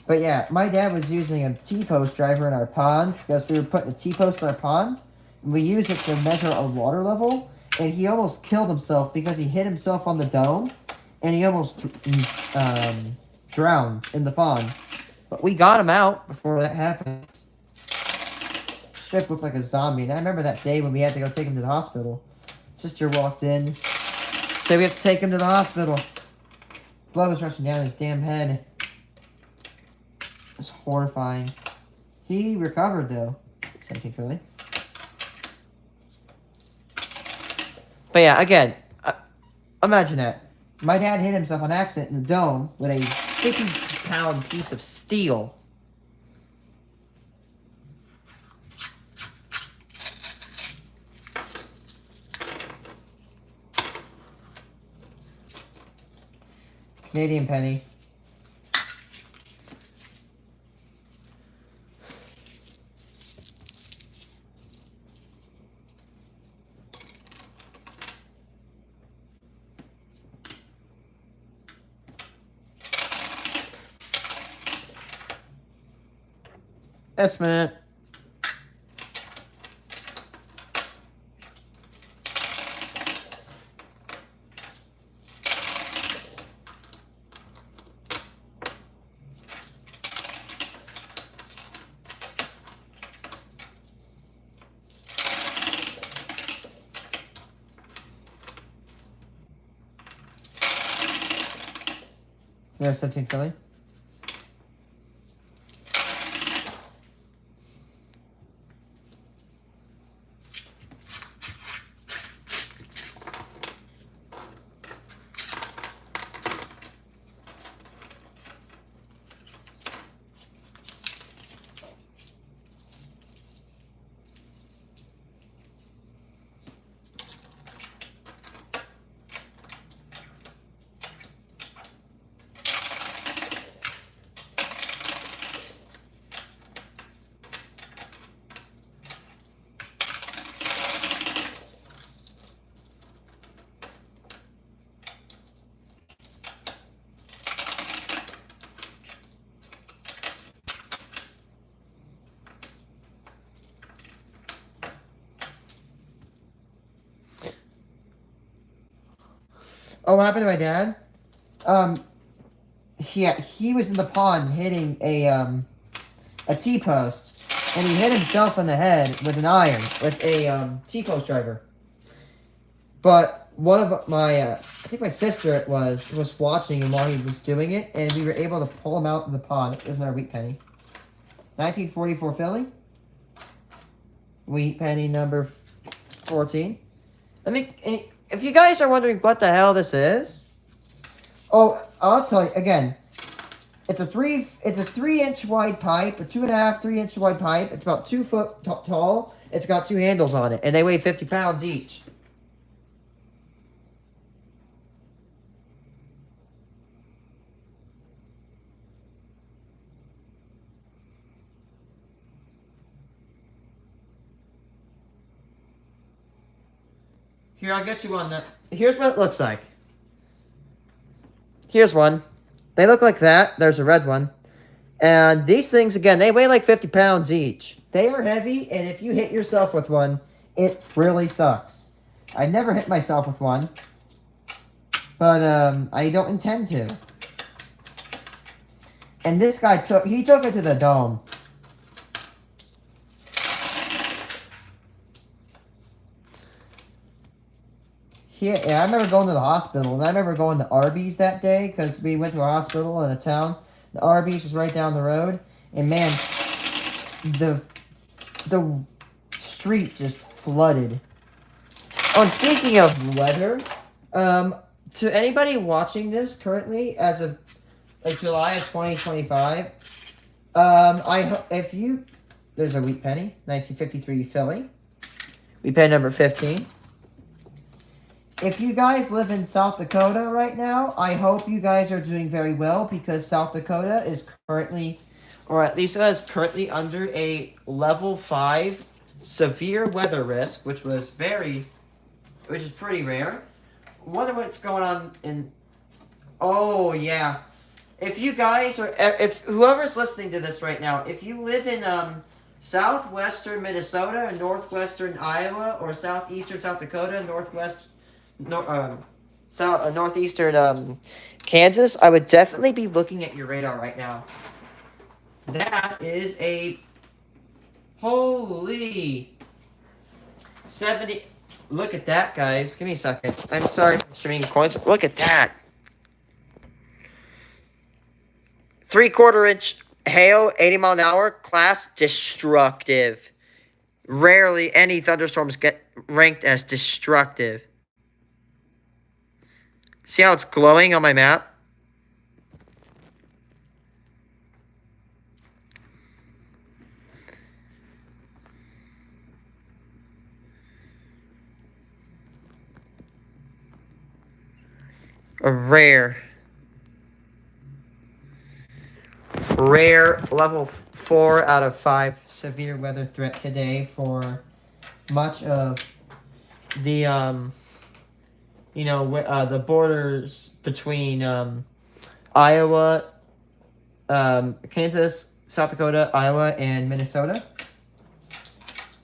But yeah, my dad was using a T-post driver in our pond because we were putting a T-post in our pond. And we used it to measure our water level. And he almost killed himself because he hit himself on the dome. And he almost drowned in the pond. But we got him out before that happened. Strip looked like a zombie. And I remember that day when we had to go take him to the hospital. Sister walked in. Said we have to take him to the hospital. Blood was rushing down his damn head. It was horrifying. He recovered, though. Same Philly. But yeah, again, imagine that. My dad hit himself on accident in the dome with a 50-pound piece of steel. Canadian penny. Estimate. Yeah, 17 Philly. Oh, what happened to my dad? He was in the pond hitting a T-post, and he hit himself in the head with an iron, with a T-post driver. But one of my, I think my sister was watching him while he was doing it, and we were able to pull him out of the pond. There's another wheat penny. 1944 Philly. Wheat penny number 14. If you guys are wondering what the hell this is, oh, I'll tell you again. It's a 3-inch wide pipe, a 2.5, 3-inch wide pipe. It's about 2 foot tall. It's got 2 handles on it, and they weigh 50 pounds each. Here, I'll get you one. Here's what it looks like. Here's one. They look like that. There's a red one. And these things, again, they weigh like 50 pounds each. They are heavy, and if you hit yourself with one, it really sucks. I never hit myself with one. But I don't intend to. And this guy took it to the dome. Yeah, I remember going to the hospital, and I remember going to Arby's that day because we went to a hospital in a town. The Arby's was right down the road, and man, the street just flooded. Oh, and speaking of weather, to anybody watching this currently as of like July of 2025, if you there's a wheat penny, 1953 Philly, wheat penny number 15. If you guys live in South Dakota right now, I hope you guys are doing very well because South Dakota is currently, or at least is currently under a level 5 severe weather risk, which is pretty rare. Wonder what's going on in, oh yeah. If you guys are, if whoever's listening to this right now, if you live in southwestern Minnesota, northwestern Iowa, or southeastern South Dakota, northeastern Kansas, I would definitely be looking at your radar right now. That is a holy 70. Look at that, guys. Give me a second. I'm sorry for streaming coins. Look at that. 3/4 inch hail, 80 mile an hour, class destructive. Rarely any thunderstorms get ranked as destructive. See how it's glowing on my map? A rare level 4 out of 5 severe weather threat today for much of the the borders between Iowa, Kansas, South Dakota, Iowa, and Minnesota.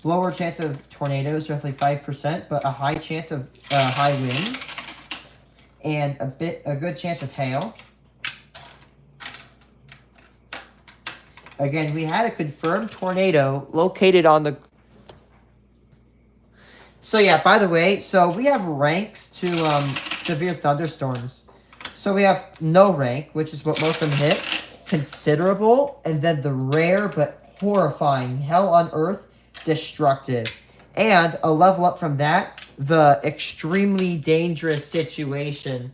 Lower chance of tornadoes, roughly 5%, but a high chance of high winds, and a good chance of hail. Again, we had a confirmed tornado located on the. So yeah, by the way, so we have ranks to severe thunderstorms. So we have no rank, which is what most of them hit, considerable, and then the rare but horrifying, hell on earth, destructive. And a level up from that, the extremely dangerous situation.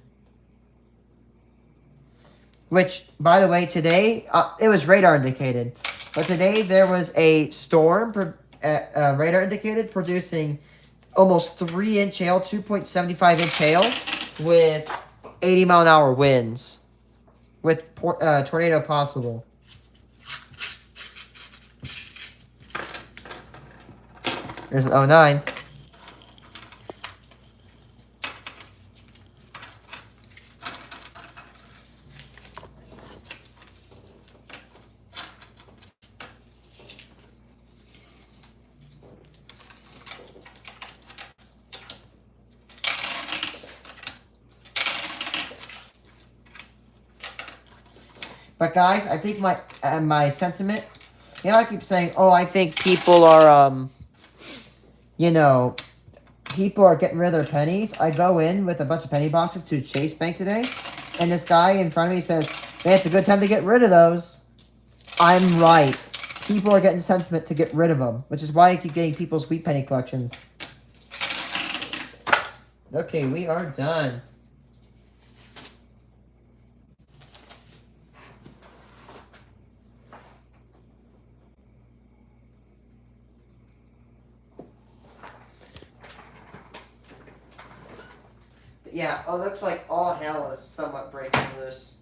Which, by the way, today, it was radar indicated. But today there was a storm, radar indicated, producing almost 3-inch hail, 2.75-inch hail, with 80 mile an hour winds, with tornado possible. There's an 09. But guys, I think my sentiment, I keep saying, oh, I think people are, people are getting rid of their pennies. I go in with a bunch of penny boxes to Chase Bank today, and this guy in front of me says, man, it's a good time to get rid of those. I'm right. People are getting sentiment to get rid of them, which is why I keep getting people's wheat penny collections. Okay, we are done. Yeah, it looks like all hell is somewhat breaking loose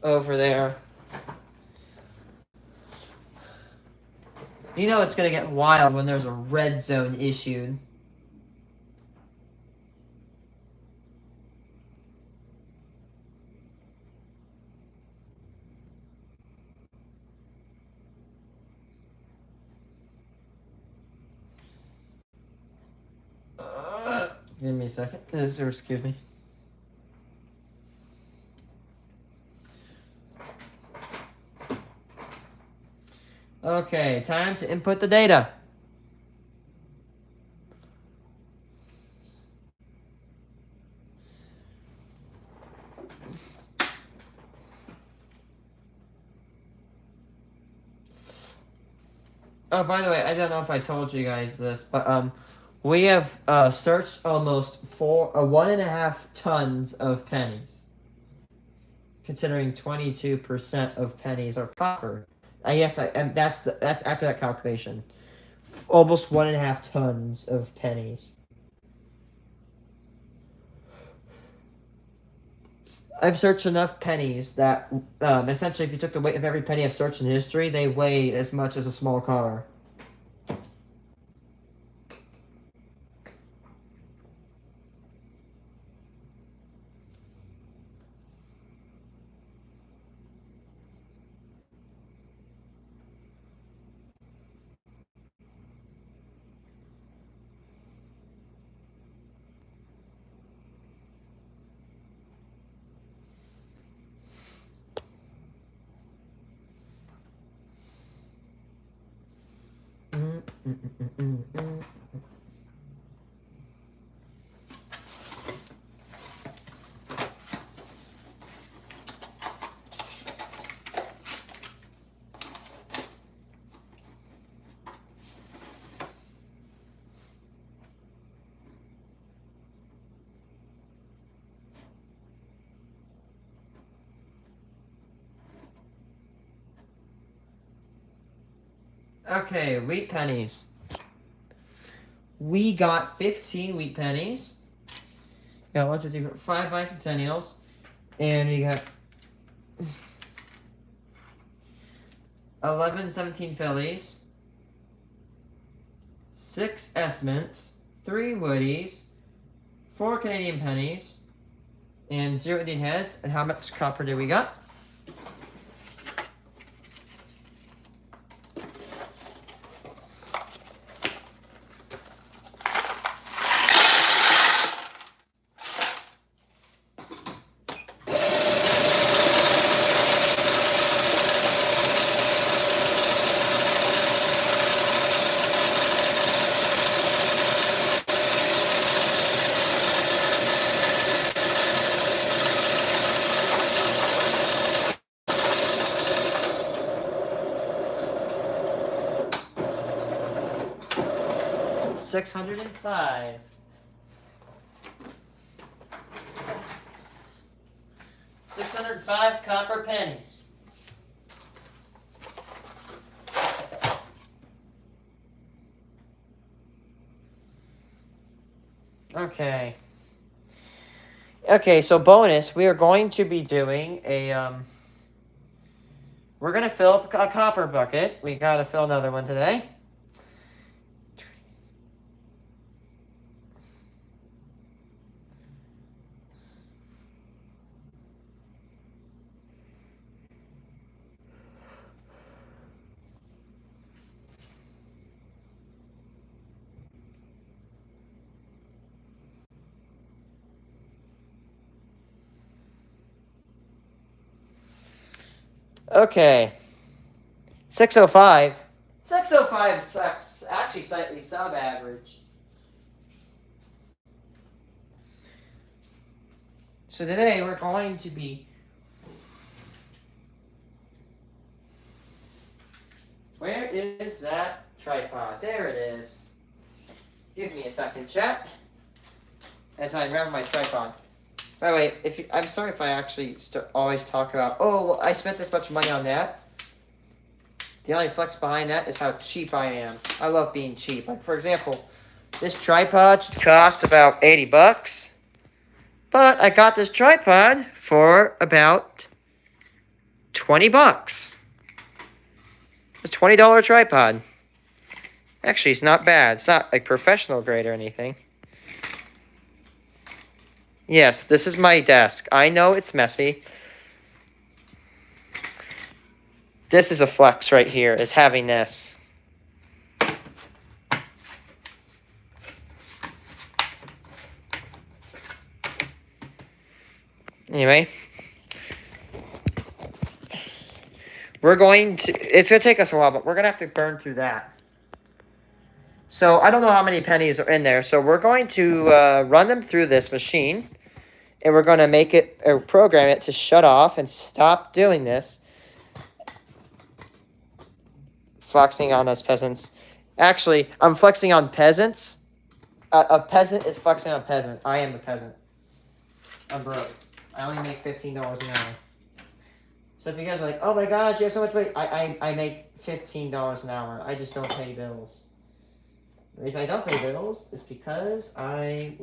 over there. You know it's going to get wild when there's a red zone issued. Give me a second. Excuse me. Okay, time to input the data. Oh, by the way, I don't know if I told you guys this, but we have searched almost 1.5 tons of pennies, considering 22% of pennies are copper. I guess and that's after that calculation. Almost 1.5 tons of pennies. I've searched enough pennies that essentially, if you took the weight of every penny I've searched in history, they weigh as much as a small car. Mm, mm, mm, mm, mm. Okay, wheat pennies. We got 15 wheat pennies. Got 1, 2, 3, 4, 5 bicentennials. And we got 11, 17 Phillies. 6 S-mints. 3 Woodies. 4 Canadian pennies. And 0 Indian heads. And how much copper do we got? $605. $605 copper pennies. Okay. Okay, so bonus, we are going to be doing a we're gonna fill up a copper bucket. We gotta fill another one today. Okay. 605. 605 is actually slightly sub-average. So today we're going to be... Where is that tripod? There it is. Give me a second, chat. As I remember my tripod. By the way, I'm sorry if I actually always talk about, oh, well, I spent this much money on that. The only flex behind that is how cheap I am. I love being cheap. Like, for example, this tripod should cost about $80. But I got this tripod for about $20. It's a $20 tripod. Actually, it's not bad. It's not like professional grade or anything. Yes, this is my desk. I know it's messy. This is a flex right here, is having this. Anyway. It's going to take us a while, but we're going to have to burn through that. So, I don't know how many pennies are in there. So, we're going to run them through this machine. And we're going to make it, or program it to shut off and stop doing this. flexing on us peasants. Actually, I'm flexing on peasants. A peasant is flexing on a peasant. I am a peasant. I'm broke. I only make $15 an hour. So if you guys are like, oh my gosh, you have so much weight, I make $15 an hour. I just don't pay bills. The reason I don't pay bills is because I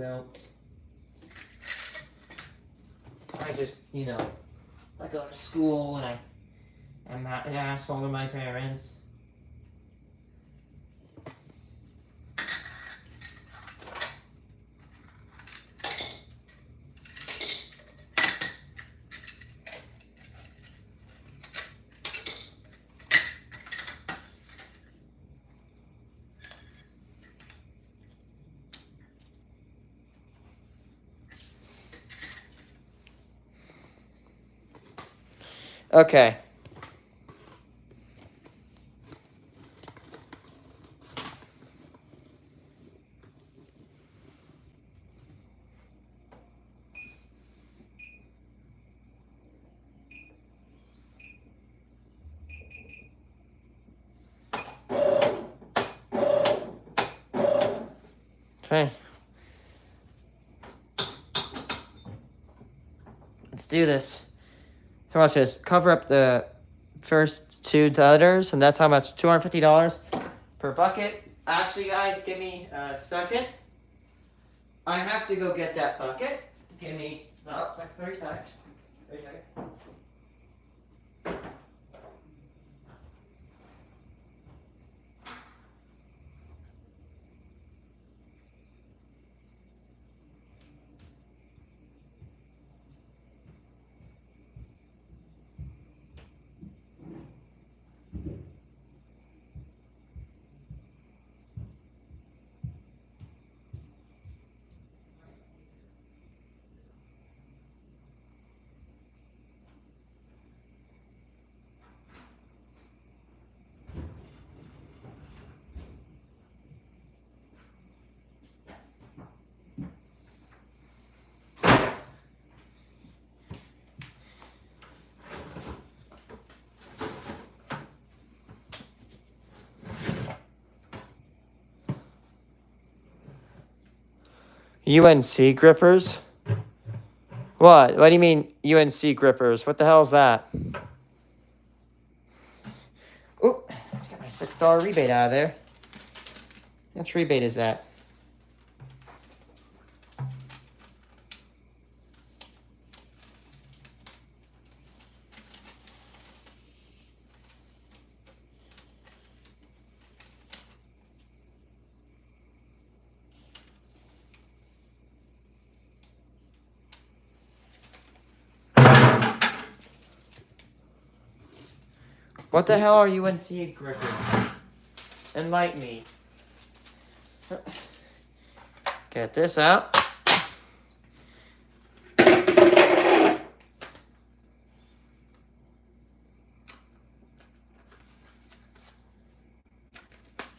just, I go to school and I'm not an asshole to my parents. Okay. Okay. Let's do this. So watch this. Cover up the first two letters, and that's how much? $250 per bucket. Actually, guys, give me a second. I have to go get that bucket. Give me like 30 seconds. 30 seconds. UNC grippers? What? What do you mean UNC grippers? What the hell is that? Oh, got my $6 rebate out of there. How much rebate is that? What the hell are UNC grippers? Enlighten me. Get this out.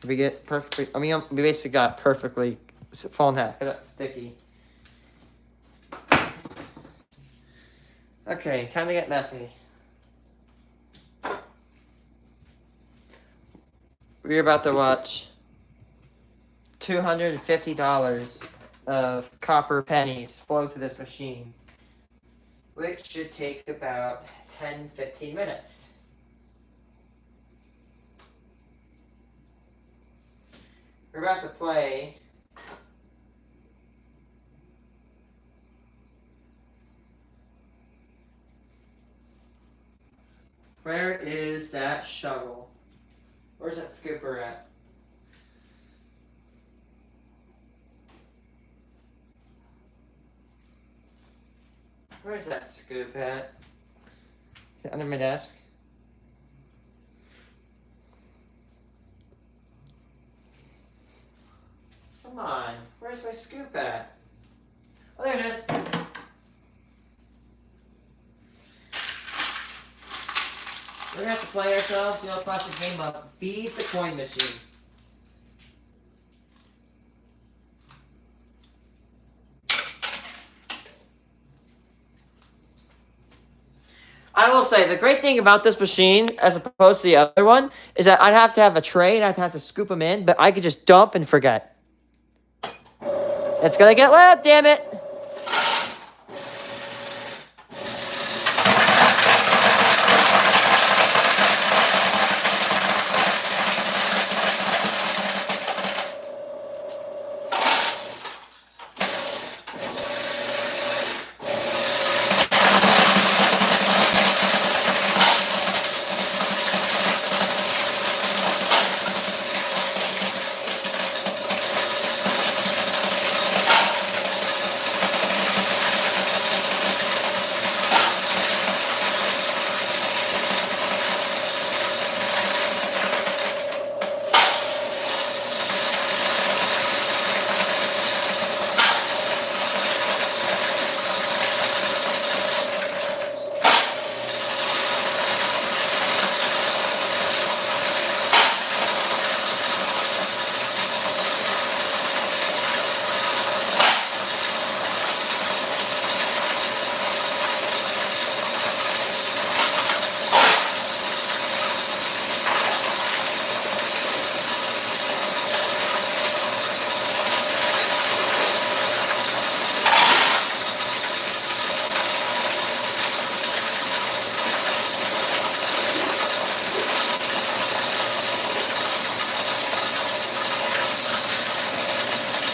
We get perfectly, we basically got perfectly fallen half. That's sticky. Okay, time to get messy. We're about to watch $250 of copper pennies flow through this machine, which should take about 10-15 minutes. We're about to play Where is that shovel? Where's that scooper at? Where's that scoop at? Is it under my desk? Come on, where's my scoop at? Oh, there it is. We're gonna have to play ourselves, classic game of Feed the Coin Machine. I will say, the great thing about this machine, as opposed to the other one, is that I'd have to have a tray and I'd have to scoop them in, but I could just dump and forget. It's gonna get loud, damn it!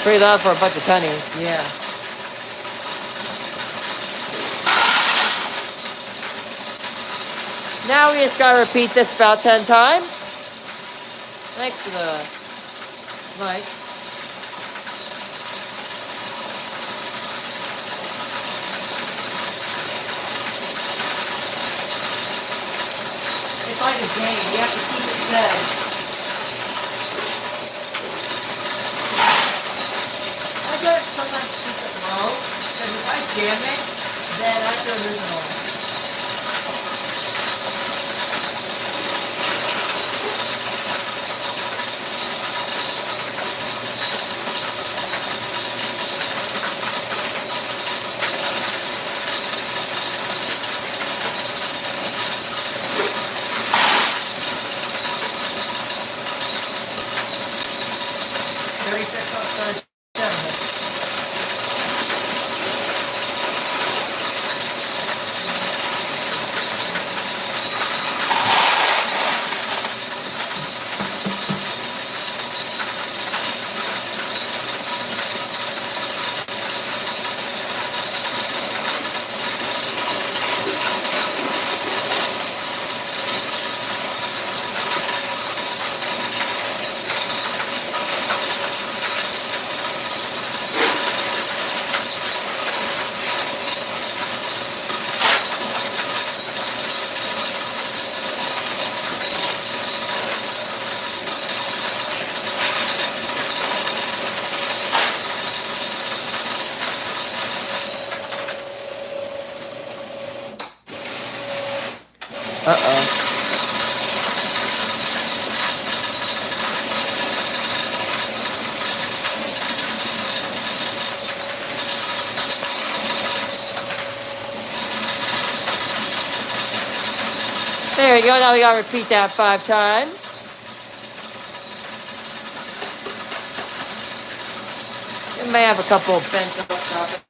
Pretty loud for a bunch of pennies, yeah. Now we just gotta repeat this about 10 times. Thanks for the mic. It's like a game, you have to keep it fed. I do it sometimes keep it low, because if I jam it, then I could lose it all. Uh-oh. There you go. Now we gotta repeat that 5 times. We may have a couple of bent up topics.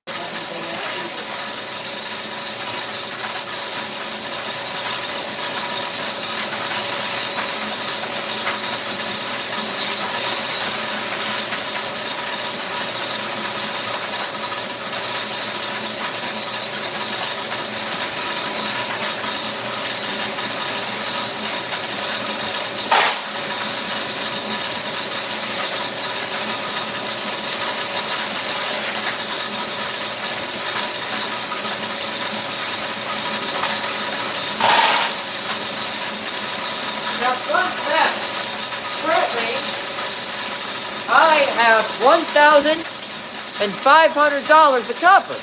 I have $1,500 of copper.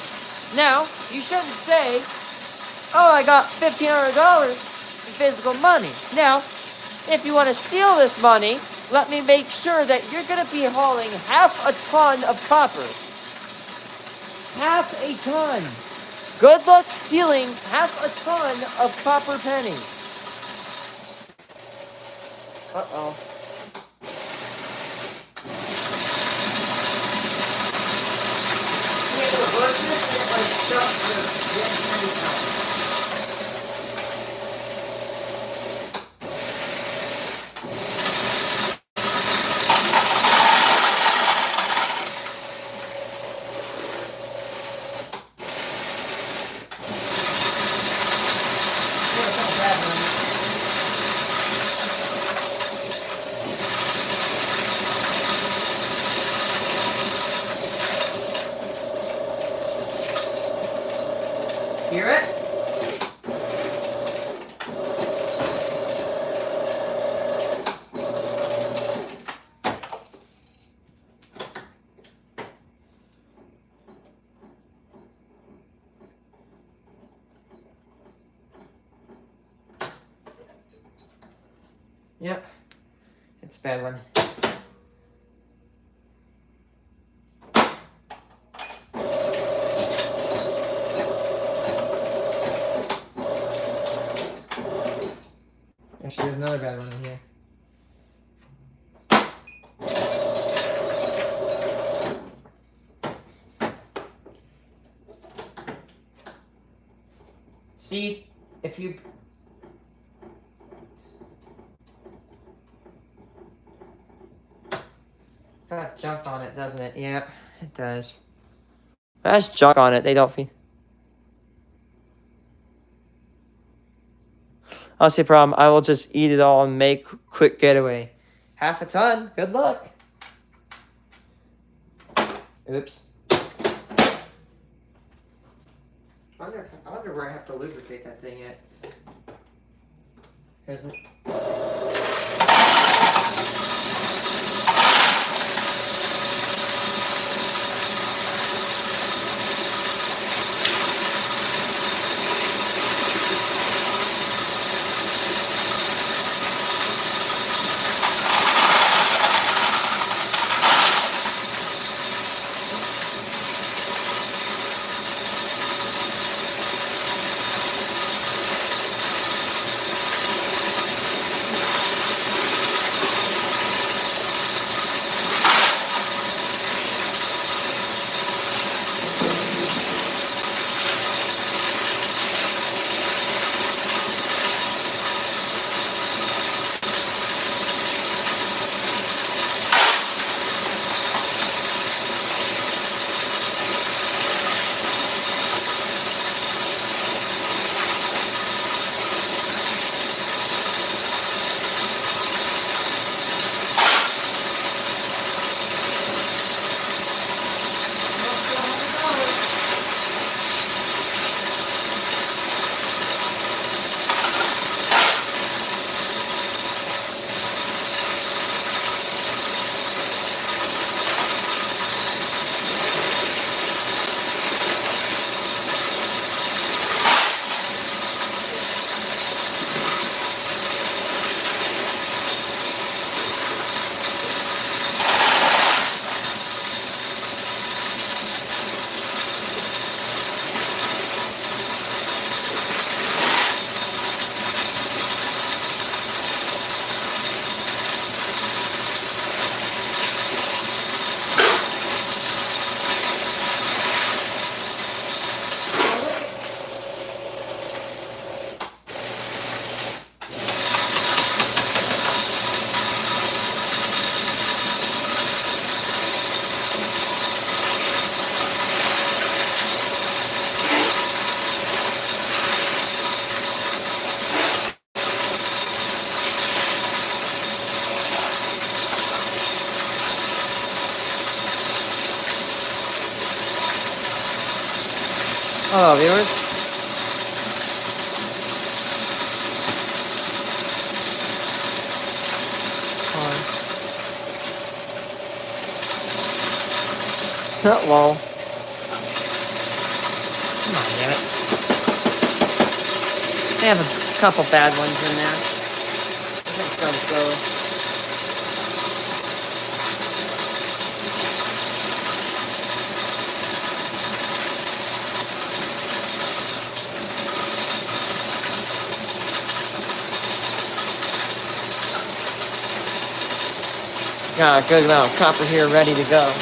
Now, you shouldn't say, oh, I got $1,500 in physical money. Now, if you want to steal this money, let me make sure that you're going to be hauling half a ton of copper. Half a ton. Good luck stealing half a ton of copper pennies. Uh-oh. Hear it? Yep. It's a bad one. Actually, there's another bad one in here. See, if you... Got junk on it, doesn't it? Yeah, it does. That's junk on it. They don't feel... I'll see a problem. I will just eat it all and make quick getaway. Half a ton. Good luck. Oops. I wonder where I have to lubricate that thing at. Isn't... Hello, viewers. Lol. Come on, damn it. They have a couple bad ones in there. I think it's going slowly. Got a good amount of copper here ready to go.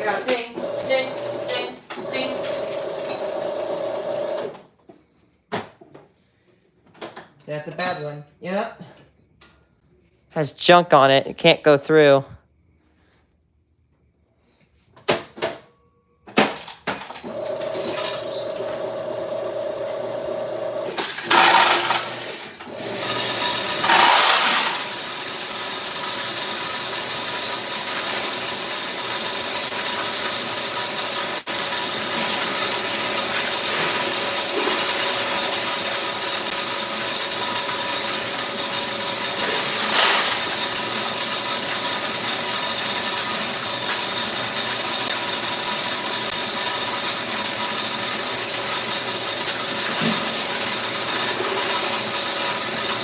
Yeah, ding, ding, ding, ding. That's a bad one. Yep. Has junk on it. It can't go through.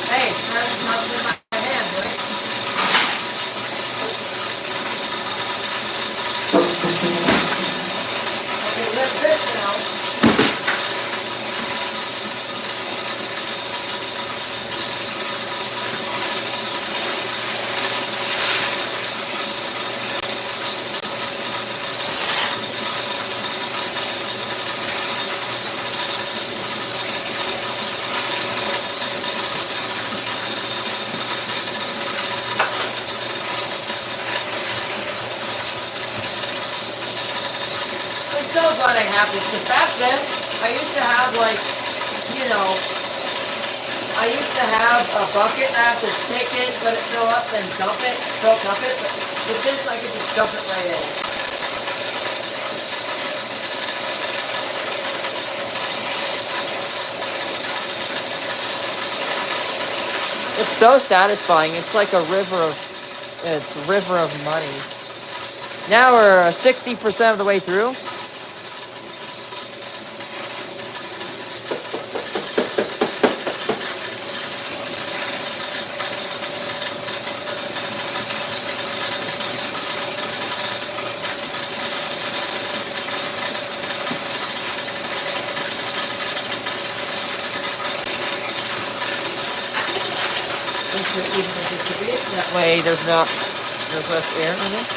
Hey, turn something in my hand, boy. Okay, lift this now. I'm so glad I have this, because back then, I used to have, like, you know, I used to have a bucket I have to take it, let it fill up, then dump it, dump it, but with this, I can just dump it right in. It's so satisfying. It's like a river of money. Now we're 60% of the way through. That way there's less air in it.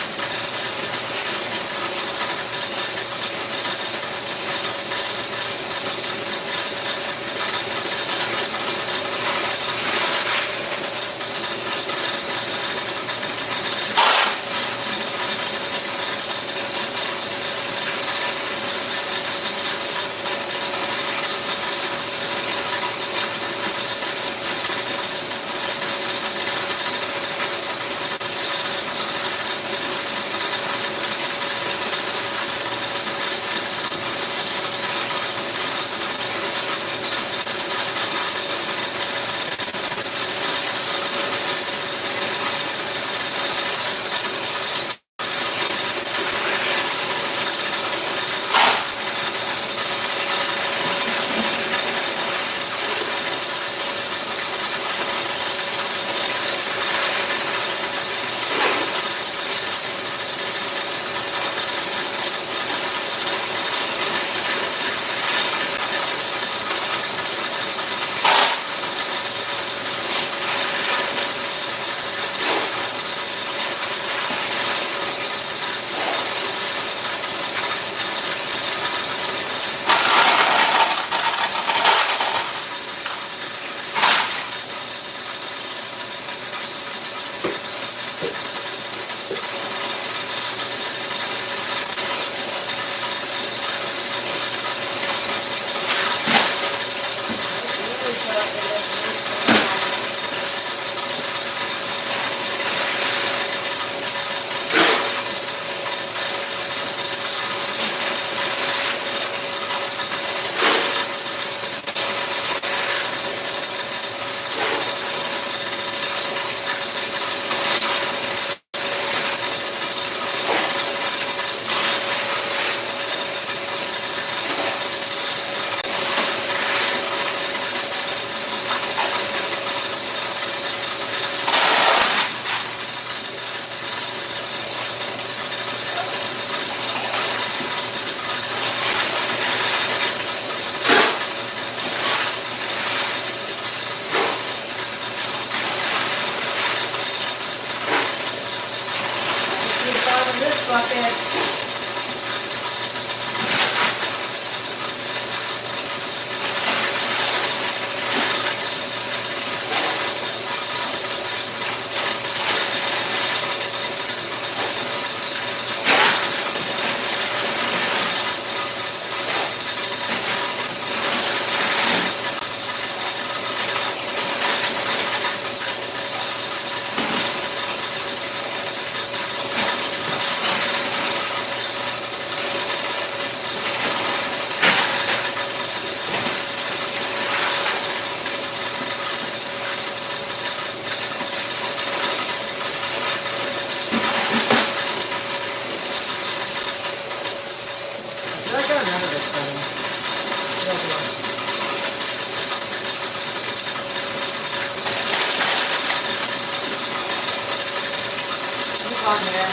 on there.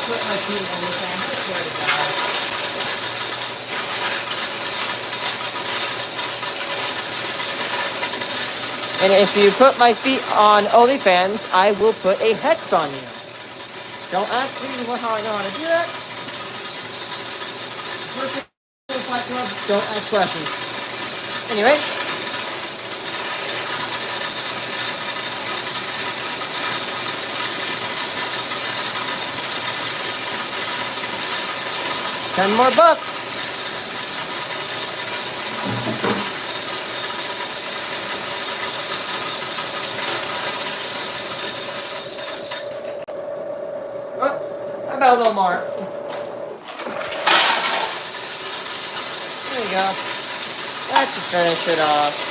Put my feet on the fan, I swear to God. And if you put my feet on OnlyFans, I will put a hex on you. Don't ask me how I know how to do that. First Fight Club, don't ask questions. Anyway. 10 more bucks. Oh, how about a little more? There you go. That should finish it off.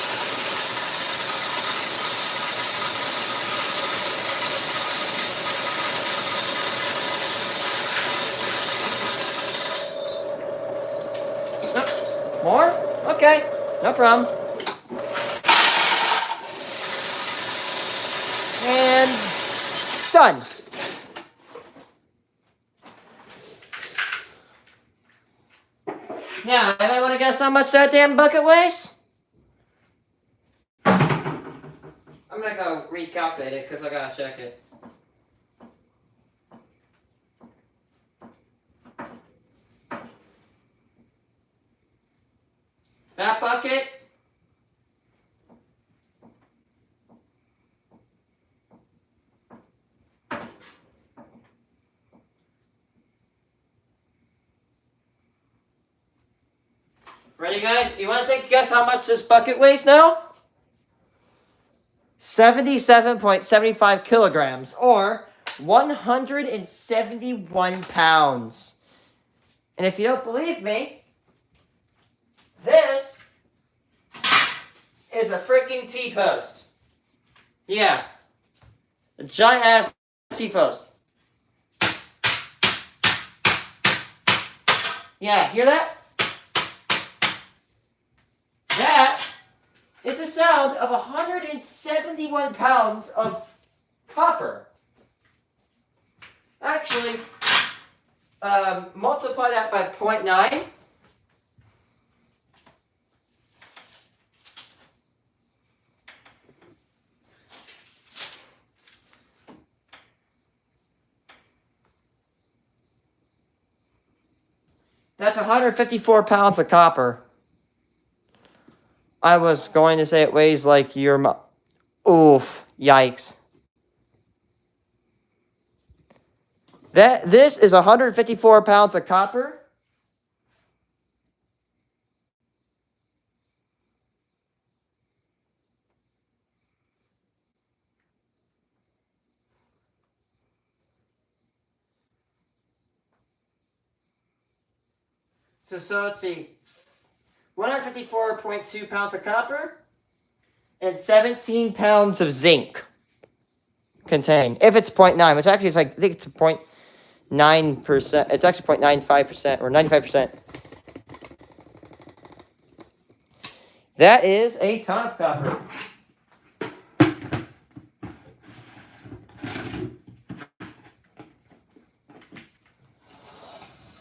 More? Okay, no problem. And done. Now, anybody want to guess how much that damn bucket weighs? I'm gonna go recalculate it because I gotta check it. That bucket. Ready, guys? You want to take a guess how much this bucket weighs now? 77.75 kilograms, or 171 pounds. And if you don't believe me, this is a freaking T-post. Yeah. A giant ass T-post. Yeah, hear that? That is the sound of 171 pounds of copper. Actually, multiply that by 0.9. That's 154 pounds of copper. I was going to say it weighs like your oof, yikes. This is 154 pounds of copper. So let's see. 154.2 pounds of copper and 17 pounds of zinc contained. If it's 0.9, which actually is like, I think it's 0.9%. It's actually 0.95% or 95%. That is a ton of copper.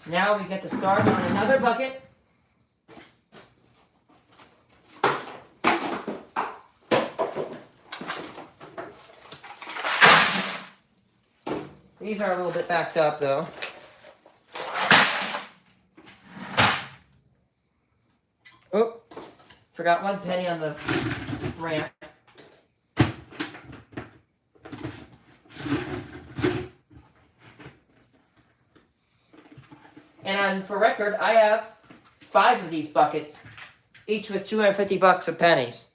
Now we get to start on another bucket. These are a little bit backed up though. Oh, forgot 1 penny on the ramp. And for record, I have 5 of these buckets, each with $250 of pennies.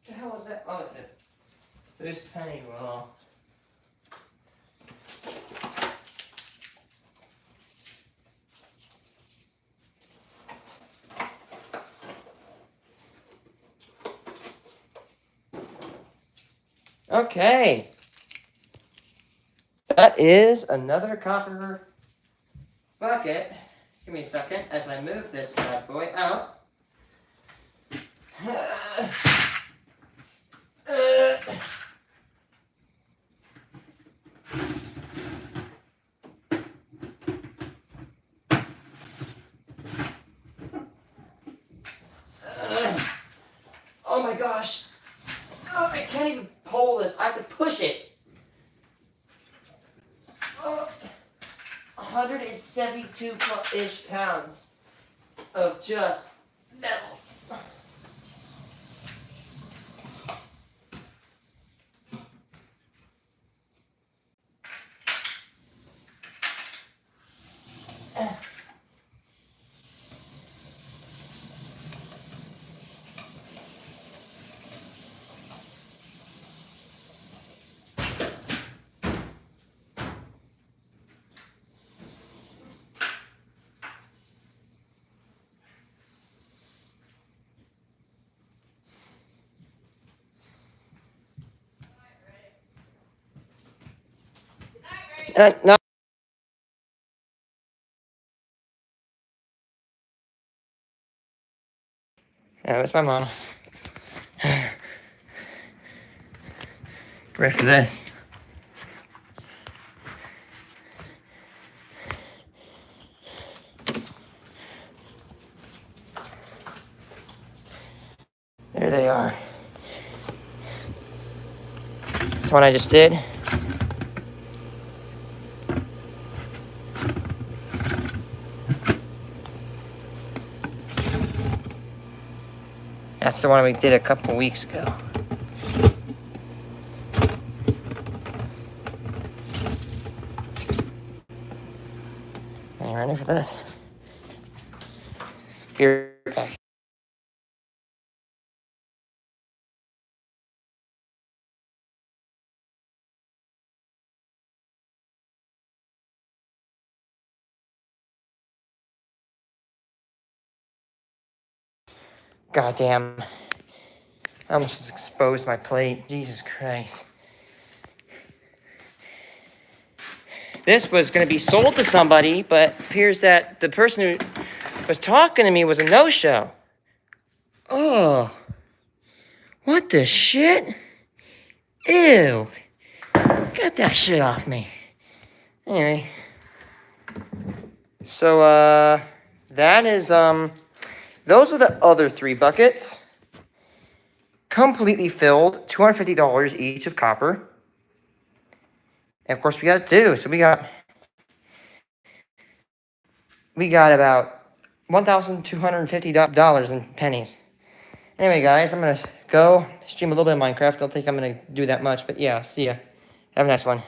The hell was that? Oh, there's penny roll. Okay. That is another copper bucket. Give me a second as I move this bad boy out. Oh my gosh. Oh, I can't even pull this. I have to push it. 172-ish pounds of just metal. No. Yeah, where's my mom? Ready for this? There they are. That's what I just did. That's the one we did a couple weeks ago. Are you ready for this? Be right back. Goddamn. I almost just exposed my plate. Jesus Christ. this was going to be sold to somebody, but appears that the person who was talking to me was a no-show. Oh. What the shit? Ew. Get that shit off me. Anyway. So, that is, those are the other 3 buckets. Completely filled. $250 each of copper. And of course, we got 2. So we got about $1,250 in pennies. Anyway, guys, I'm going to go stream a little bit of Minecraft. I don't think I'm going to do that much, but yeah, see ya. Have a nice one.